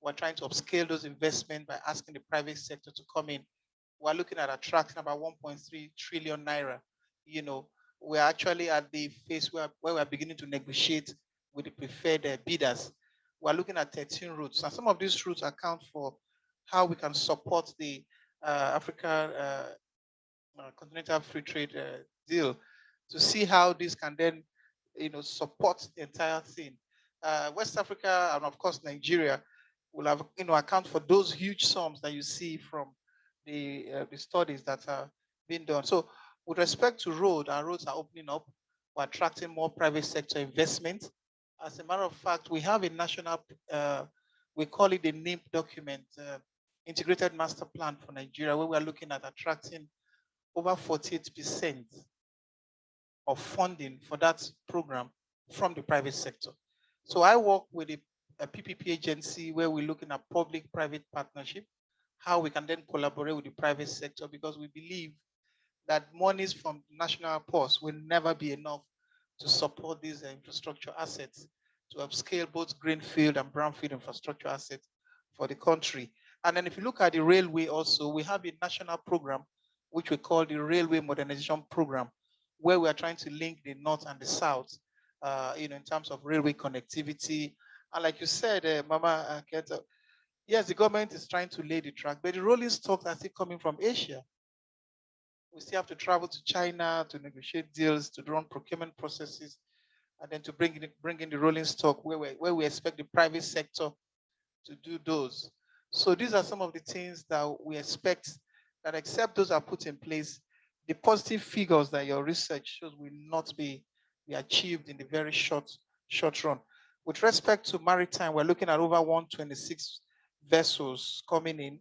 We're trying to upscale those investments by asking the private sector to come in. We're looking at attracting about 1.3 trillion naira. We're actually at the phase where we're beginning to negotiate with the preferred bidders. We're looking at 13 routes. And some of these routes account for how we can support the Africa Continental Free Trade deal, to see how this can then, support the entire thing. West Africa and of course Nigeria will have, account for those huge sums that you see from the studies that are being done. So with respect to road, our roads are opening up. We're attracting more private sector investment. As a matter of fact, we have a national, we call it the NIMP document, Integrated Master Plan for Nigeria, where we're looking at attracting over 48% of funding for that program from the private sector. So I work with a PPP agency where we're looking at public-private partnership, how we can then collaborate with the private sector, because we believe that monies from national purse will never be enough to support these infrastructure assets, to upscale both greenfield and brownfield infrastructure assets for the country. And then if you look at the railway also, we have a national program which we call the Railway Modernization Program, where we are trying to link the North and the South, in terms of railway connectivity. And like you said, Mama Keto, yes, the government is trying to lay the track, but the rolling stock are still coming from Asia. We still have to travel to China to negotiate deals, to run procurement processes, and then to bring in the rolling stock where we expect the private sector to do those. So these are some of the things that we expect that, except those are put in place, the positive figures that your research shows will not be achieved in the very short run. With respect to maritime, we're looking at over 126 vessels coming in.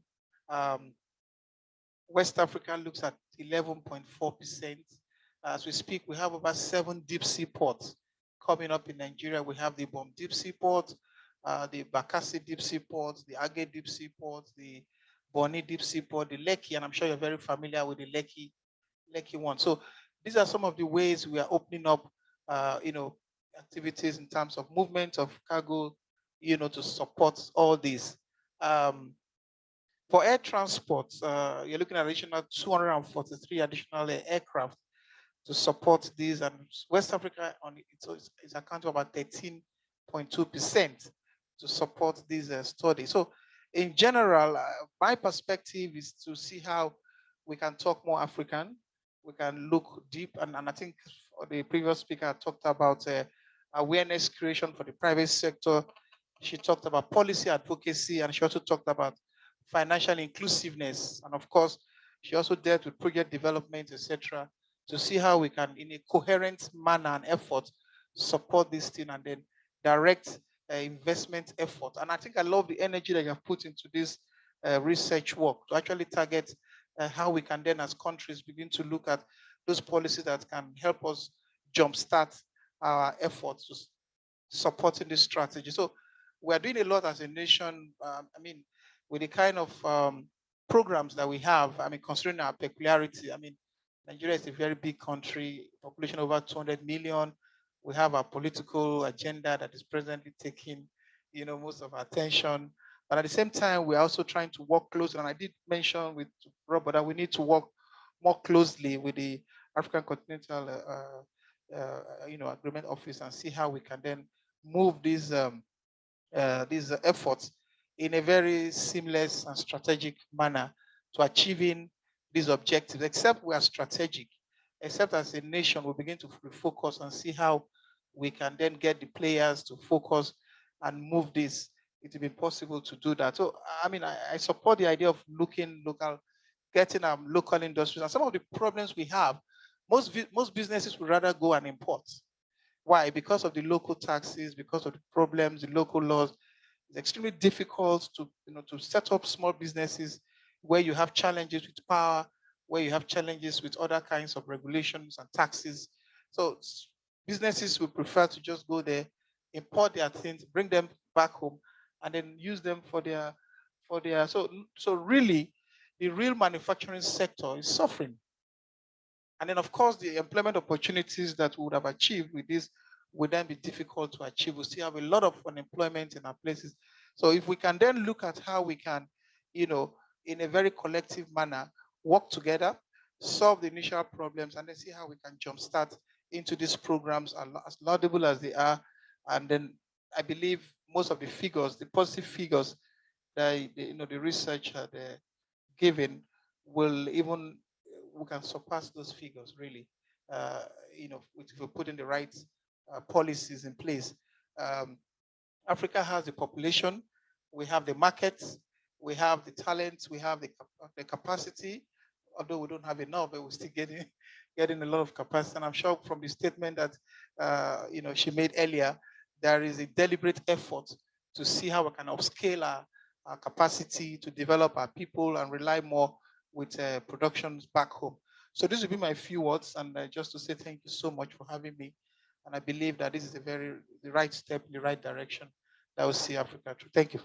West Africa looks at 11.4%. As we speak, we have over 7 deep sea ports coming up in Nigeria. We have the Bom deep sea port, the Bakassi deep sea port, the Age deep sea port, the Bonny deep sea port, the Lekki, and I'm sure you're very familiar with the Lekki one. So these are some of the ways we are opening up, activities in terms of movement of cargo, to support all this. For air transport, you're looking at additional 243 additional aircraft to support these, and West Africa is accounting for about 13.2% to support these studies. So in general, my perspective is to see how we can talk more African, we can look deep, and I think the previous speaker talked about awareness creation for the private sector. She talked about policy advocacy, and she also talked about financial inclusiveness. And of course, she also dealt with project development, etc., to see how we can, in a coherent manner and effort, support this thing and then direct investment effort. And I think I love the energy that you have put into this research work to actually target how we can then as countries begin to look at those policies that can help us jumpstart our efforts to supporting this strategy. So we're doing a lot as a nation. I mean, with the kind of programs that we have, I mean, considering our peculiarity, I mean, Nigeria is a very big country, population over 200 million. We have a political agenda that is presently taking, most of our attention. But at the same time, we're also trying to work closely. And I did mention with Robert that we need to work more closely with the African Continental, Agreement Office and see how we can then move these efforts in a very seamless and strategic manner to achieving these objectives. Except we are strategic, except as a nation, we begin to refocus and see how we can then get the players to focus and move this. It will be possible to do that. So, I mean, I support the idea of looking local, getting local industries. And some of the problems we have, most businesses would rather go and import. Why? Because of the local taxes, because of the problems, the local laws. It's extremely difficult to set up small businesses where you have challenges with power, where you have challenges with other kinds of regulations and taxes. So businesses would prefer to just go there, import their things, bring them back home, and then use them for their so really the real manufacturing sector is suffering. And then, of course, the employment opportunities that we would have achieved with this would then be difficult to achieve. We still have a lot of unemployment in our places. So if we can then look at how we can, in a very collective manner, work together, solve the initial problems, and then see how we can jumpstart into these programs as laudable as they are. And then I believe most of the figures, the positive figures that the research had given will even, we can surpass those figures really, if we put in the right policies in place. Africa has the population, we have the markets, we have the talents, we have the capacity, although we don't have enough, but we're still getting a lot of capacity. And I'm sure from the statement that she made earlier, there is a deliberate effort to see how we can upscale our capacity to develop our people and rely more with productions back home. So this will be my few words, and just to say thank you so much for having me. And I believe that this is the right step in the right direction that will see Africa through. Thank you.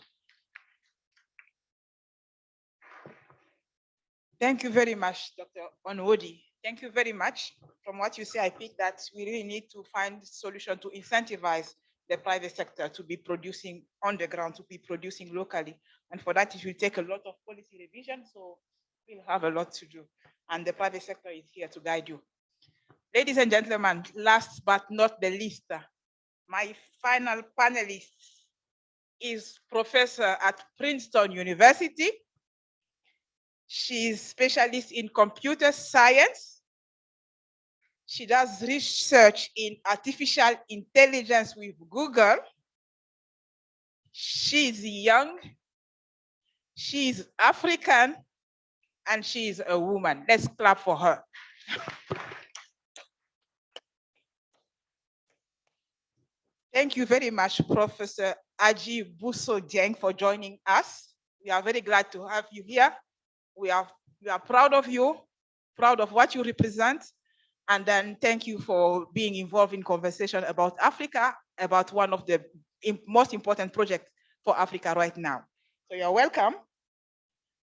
Thank you very much, Dr. Onwodi. Thank you very much. From what you say, I think that we really need to find a solution to incentivize the private sector to be producing on the ground, to be producing locally. And for that, it will take a lot of policy revision. So we'll have a lot to do. And the private sector is here to guide you. Ladies and gentlemen, last but not the least, my final panelist is professor at Princeton University. She's specialist in computer science. She does research in artificial intelligence with Google. She's young, she's African, and she's a woman. Let's clap for her. Thank you very much, Professor Aji Buso Dieng, for joining us. We are very glad to have you here. We are proud of you, proud of what you represent. And then thank you for being involved in conversation about Africa, about one of the most important projects for Africa right now. So you're welcome.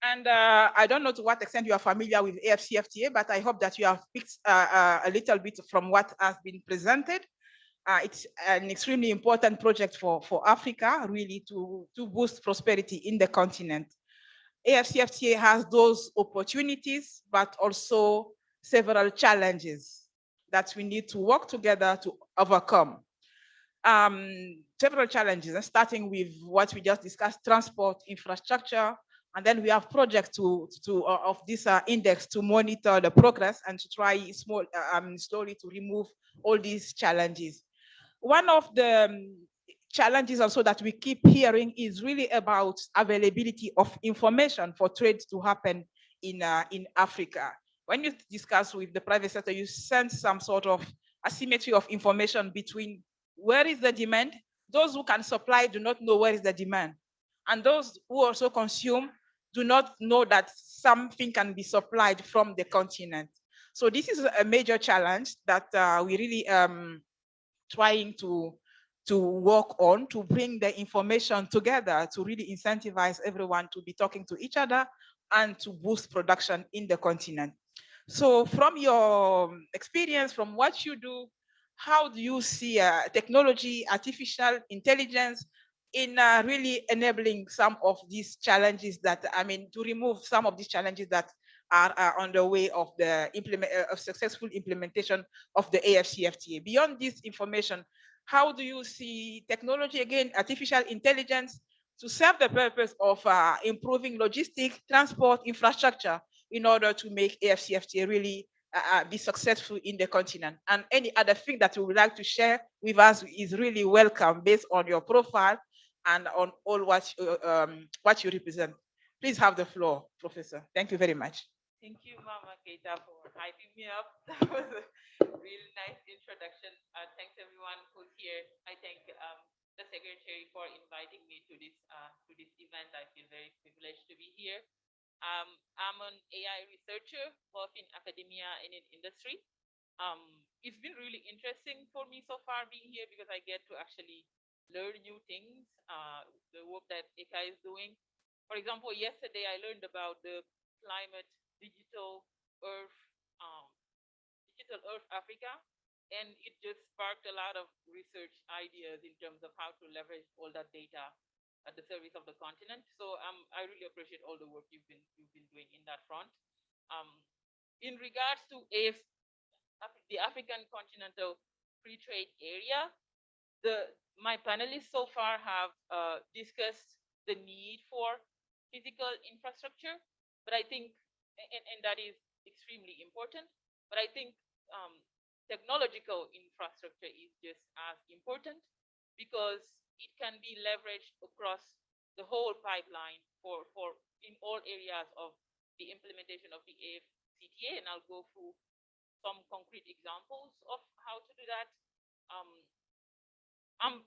And I don't know to what extent you are familiar with AfCFTA, but I hope that you have picked a little bit from what has been presented. It's an extremely important project for Africa, really, to boost prosperity in the continent. AfCFTA has those opportunities, but also several challenges that we need to work together to overcome. Several challenges, starting with what we just discussed, transport, infrastructure, and then we have projects of this index to monitor the progress and to try slowly to remove all these challenges. One of the challenges also that we keep hearing is really about availability of information for trade to happen in Africa. When you discuss with the private sector, you sense some sort of asymmetry of information between where is the demand those who can supply do not know where is the demand. And those who also consume do not know that something can be supplied from the continent. So this is a major challenge that we really trying to work on, to bring the information together, to really incentivize everyone to be talking to each other and to boost production in the continent. So from your experience, from what you do, how do you see technology, artificial intelligence in really enabling some of these challenges that, I mean, to remove some of these challenges that are on the way of the of successful implementation of the AfCFTA? Beyond this information, how do you see technology, again, artificial intelligence, to serve the purpose of improving logistic transport infrastructure in order to make AfCFTA really be successful in the continent? And any other thing that you would like to share with us is really welcome based on your profile and on all what you represent. Please have the floor, Professor. Thank you very much. Thank you, Mama Keita, for hyping me up. That was a really nice introduction. Thanks everyone who's here. I thank the Secretary for inviting me to this event. I feel very privileged to be here. I'm an AI researcher, both in academia and in industry. It's been really interesting for me so far being here because I get to actually learn new things, the work that ECA is doing. For example, yesterday I learned about the climate digital Earth, digital Earth Africa, and it just sparked a lot of research ideas in terms of how to leverage all that data at the service of the continent. So I really appreciate all the work you've been doing in that front. In regards to the African Continental Free Trade Area, my panelists so far have discussed the need for physical infrastructure, but I think, and that is extremely important, but I think technological infrastructure is just as important because it can be leveraged across the whole pipeline for in all areas of the implementation of the AfCFTA, and I'll go through some concrete examples of how to do that. I'm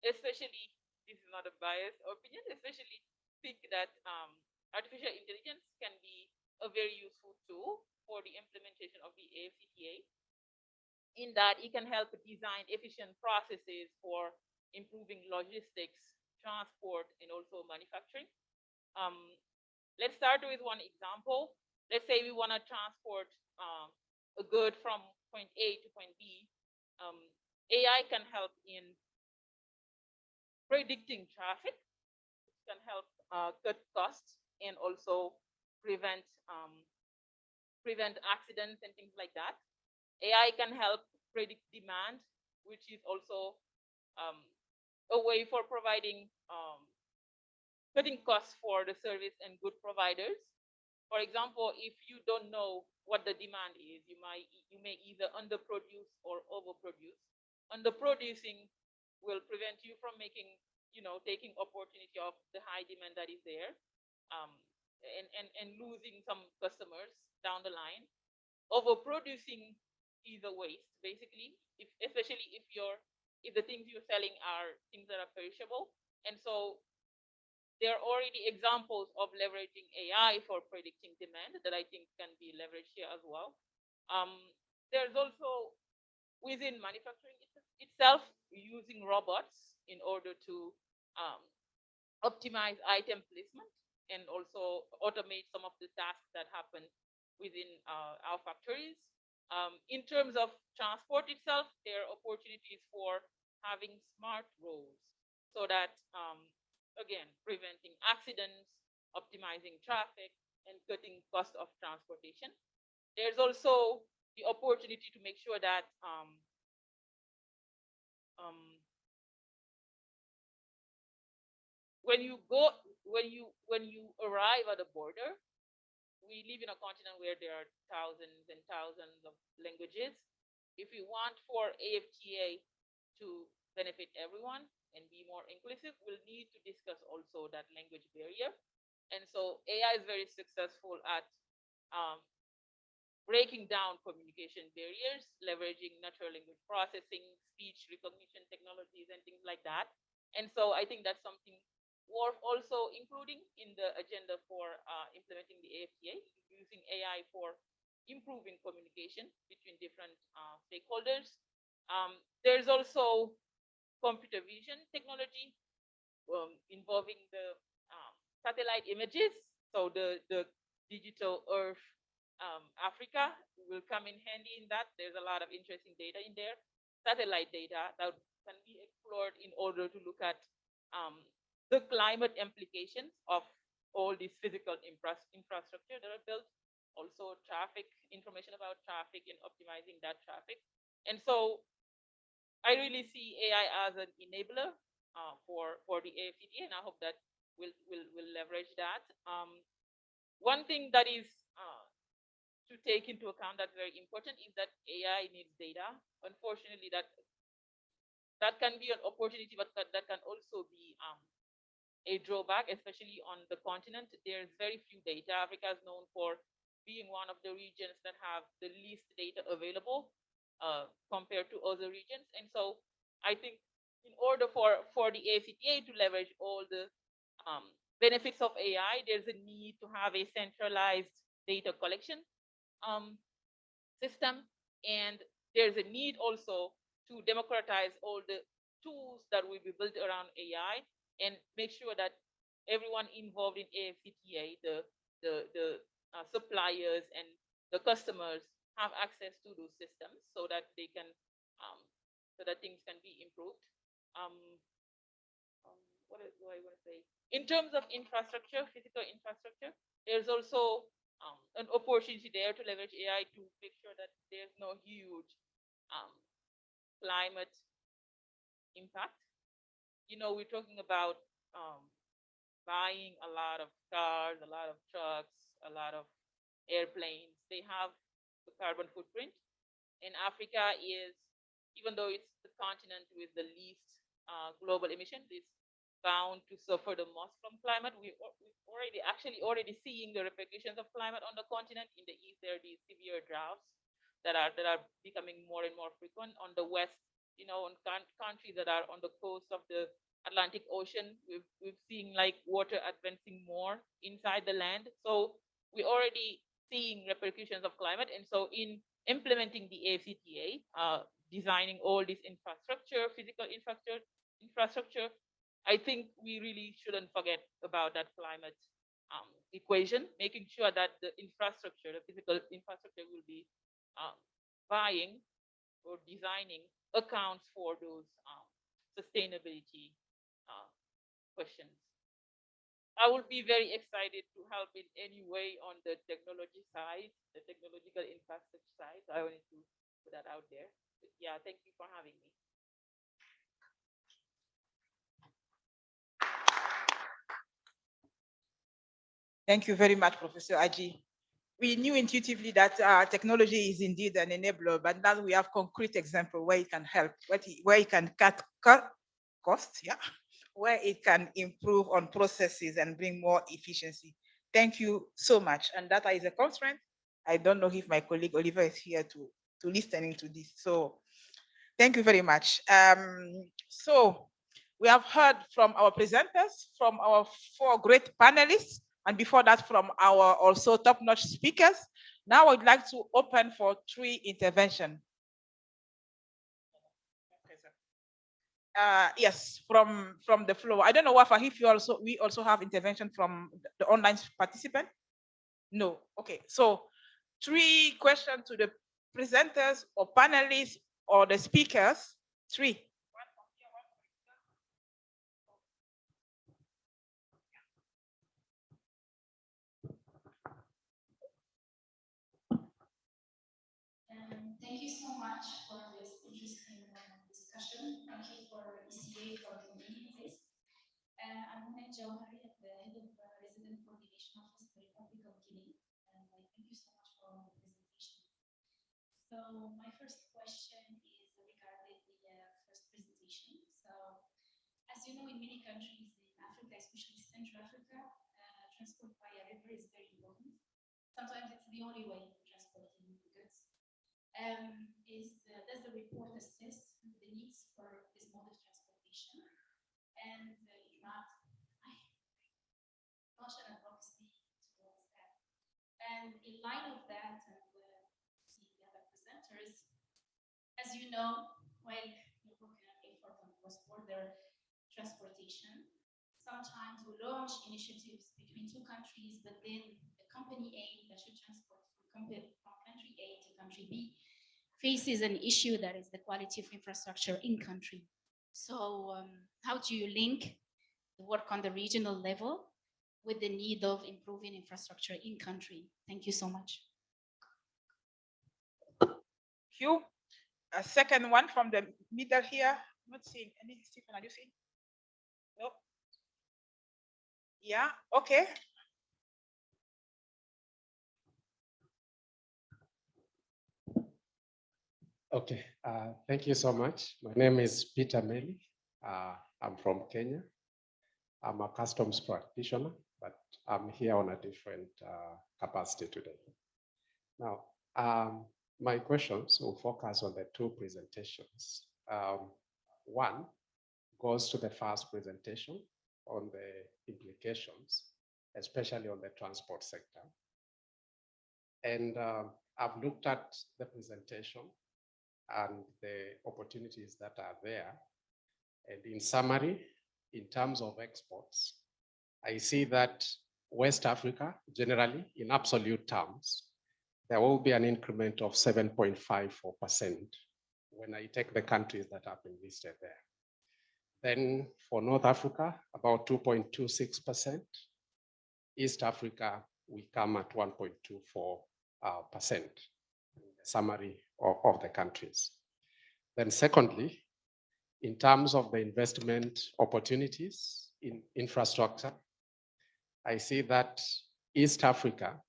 especially, this is not a biased opinion, especially think that artificial intelligence can be a very useful tool for the implementation of the AfCFTA, in that it can help design efficient processes for improving logistics, transport, and also manufacturing. Let's start with one example. Let's say we want to transport a good from point A to point B. AI can help in predicting traffic, which can help cut costs and also prevent accidents and things like that. AI can help predict demand, which is also a way for providing cutting costs for the service and good providers. For example, if you don't know what the demand is, you may either underproduce or overproduce. Underproducing will prevent you from taking opportunity of the high demand that is there, and losing some customers down the line. Overproducing is a waste, basically, especially if the things you're selling are things that are perishable. And so there are already examples of leveraging AI for predicting demand that I think can be leveraged here as well. There's also within manufacturing itself, using robots in order to optimize item placement and also automate some of the tasks that happen within our factories. In terms of transport itself, there are opportunities for having smart roads so that, again, preventing accidents, optimizing traffic, and cutting cost of transportation. There's also the opportunity to make sure that when you arrive at a border, we live in a continent where there are thousands and thousands of languages. If we want for AfCFTA to benefit everyone and be more inclusive, we'll need to discuss also that language barrier. And so AI is very successful at breaking down communication barriers, leveraging natural language processing, speech recognition technologies, and things like that. And so I think that's something worth also including in the agenda for implementing the AfCFTA, using AI for improving communication between different stakeholders. There's also computer vision technology involving the satellite images. So the digital Earth Africa will come in handy in that. There's a lot of interesting data in there. Satellite data that can be explored in order to look at the climate implications of all this physical infrastructure that are built. Also traffic, information about traffic and optimizing that traffic. And so I really see AI as an enabler for the AfCFTA, and I hope that we'll leverage that. One thing that is to take into account that's very important is that AI needs data. Unfortunately, that can be an opportunity, but that can also be a drawback, especially on the continent. There's very few data. Africa is known for being one of the regions that have the least data available compared to other regions. And so I think in order for the AfCFTA to leverage all the benefits of AI, there's a need to have a centralized data collection system. And there's a need also to democratize all the tools that will be built around AI and make sure that everyone involved in AfCFTA, the suppliers and the customers have access to those systems so that they can so that things can be improved. What do I want to say? In terms of infrastructure, physical infrastructure, there's also an opportunity there to leverage AI to make sure that there's no huge climate impact. You know, we're talking about buying a lot of cars, a lot of trucks, a lot of airplanes. They have the carbon footprint. And Africa is, even though it's the continent with the least global emissions, it's bound to suffer the most from climate. We're already seeing the repercussions of climate on the continent. In the east, there are these severe droughts that are becoming more and more frequent. On the west, you know, on countries that are on the coast of the Atlantic Ocean, we've seen like water advancing more inside the land. So we're already seeing repercussions of climate. And so in implementing the AfCFTA, designing all this infrastructure, physical infrastructure, I think we really shouldn't forget about that climate equation, making sure that the infrastructure, the physical infrastructure will be buying or designing accounts for those sustainability questions. I would be very excited to help in any way on the technology side, the technological infrastructure side. I wanted to put that out there. But yeah, thank you for having me. Thank you very much, Professor Aji. We knew intuitively that technology is indeed an enabler, but now we have concrete example where it can help, where it can cut costs, yeah, where it can improve on processes and bring more efficiency. Thank you so much. And data is a constraint. I don't know if my colleague Oliver is here to listening to this. So thank you very much. So we have heard from our presenters, from our 4 great panelists, and before that from our also top-notch speakers. Now I'd like to open for 3 interventions. Yes, from the floor. I don't know, Wafa, if we also have intervention from the online participant. No. Okay. So 3 questions to the presenters or panelists or the speakers. 3. Thank you so much for this interesting discussion. Thank you for ECA for convening this. I'm Mohamed Jawhari, the head of Resident Coordination Office for the Republic of Guinea. And thank you so much for the presentation. So my first question is regarding the first presentation. So as you know, in many countries in Africa, especially Central Africa, transport via river is very important. Sometimes it's the only way of transporting does the report assess the needs for this mode of transportation? And if not, launch an advocacy towards that. And in light of that, and see the other presenters, as you know, while you're working on effort on cross-border transportation, sometimes we launch initiatives between two countries, but then the company A that should transport from country A to country B faces an issue that is the quality of infrastructure in country. So how do you link the work on the regional level with the need of improving infrastructure in country? Thank you so much. Hugh, a second one from the middle here. I'm not seeing any. Stephen, are you seeing? No. Yeah, okay. Okay, thank you so much. My name is Peter Meli. I'm from Kenya. I'm a customs practitioner, but I'm here on a different capacity today. Now, my questions will focus on the two presentations. One goes to the first presentation on the implications, especially on the transport sector. And I've looked at the presentation and the opportunities that are there. And in summary, in terms of exports, I see that West Africa, generally, in absolute terms, there will be an increment of 7.54% when I take the countries that have been listed there. Then for North Africa, about 2.26%. East Africa, we come at 1.24%. Summary of the countries. Then secondly, in terms of the investment opportunities in infrastructure, I see that East Africa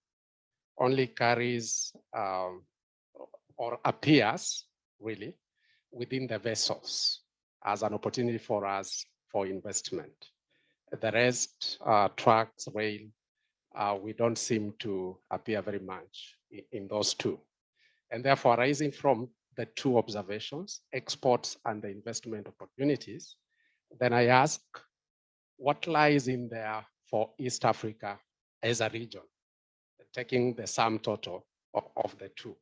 only carries or appears really within the vessels as an opportunity for us for investment. The rest, trucks, rail, we don't seem to appear very much in those two. And therefore, arising from the two observations, exports and the investment opportunities, then I ask, what lies in there for East Africa as a region, taking the sum total of the two?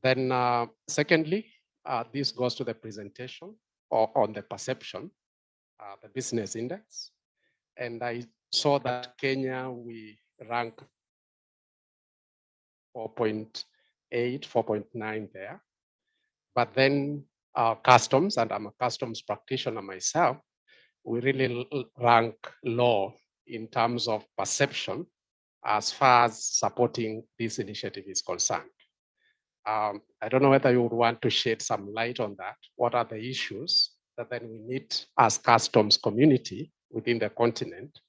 Then secondly, this goes to the presentation on the perception, the business index. And I saw that Kenya, we rank 4.9 there. But then customs, and I'm a customs practitioner myself, we really rank low in terms of perception as far as supporting this initiative is concerned. I don't know whether you would want to shed some light on that. What are the issues that then we need as customs community within the continent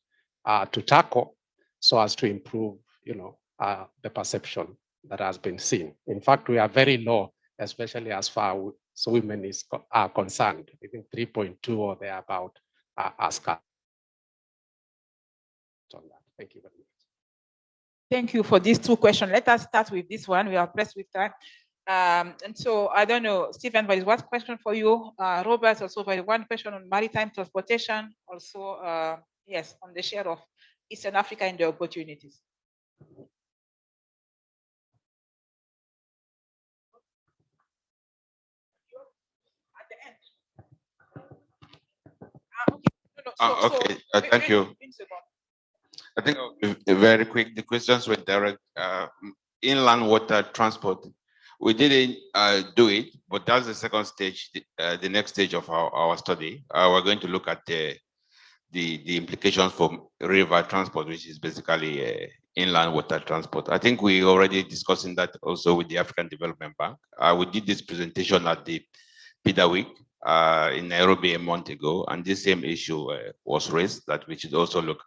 to tackle so as to improve, the perception that has been seen. In fact, we are very low, especially as far as women are concerned. I think 3.2 or thereabout as on that. Thank you very much. Thank you for these two questions. Let us start with this one. We are pressed with time. And so I don't know, Stephen, there is one question for you. Robert, also there is one question on maritime transportation. Also, yes, on the share of Eastern Africa and the opportunities. Okay, thank you. I think I'll be very quick. The questions were direct. Inland water transport, we didn't do it, but that's the second stage, the next stage of our study. We're going to look at the implications for river transport, which is basically inland water transport. I think we already discussing that also with the African Development Bank. We did this presentation at the PIDA week in Nairobi a month ago, and this same issue was raised that we should also look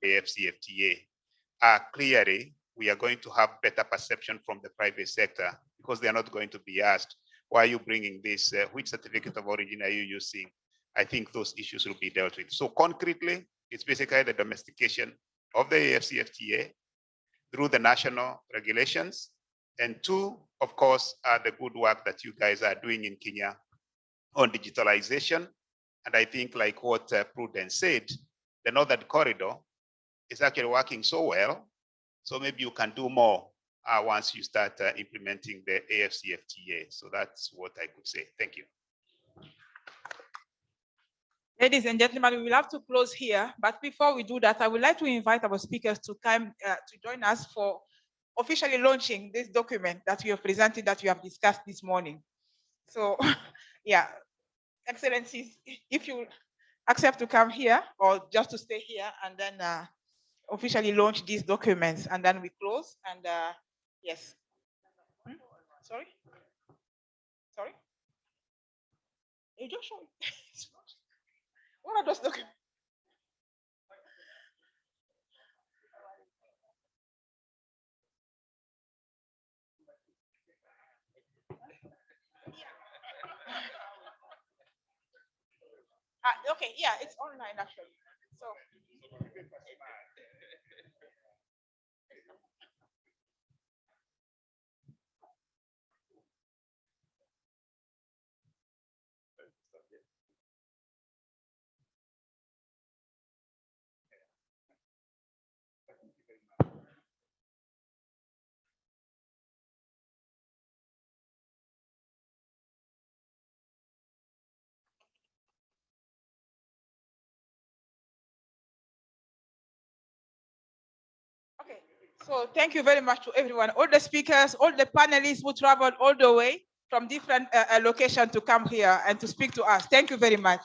AfCFTA. Clearly, we are going to have better perception from the private sector because they are not going to be asked, why are you bringing this? Which certificate of origin are you using? I think those issues will be dealt with. So concretely, it's basically the domestication of the AfCFTA through the national regulations. And two, of course, are the good work that you guys are doing in Kenya on digitalization. And I think like what Prudence said, the Northern Corridor is actually working so well. So maybe you can do more once you start implementing the AfCFTA. So that's what I could say. Thank you. Ladies and gentlemen, we will have to close here. But before we do that, I would like to invite our speakers to come to join us for officially launching this document that we have presented, that we have discussed this morning. So, yeah, Excellencies, if you accept to come here or just to stay here and then officially launch these documents and then we close and yes. Sorry? Sorry? You just show it. What are those documents? Okay, yeah, it's online actually. So. Okay, so thank you very much to everyone, all the speakers, all the panelists who traveled all the way from different locations to come here and to speak to us. Thank you very much.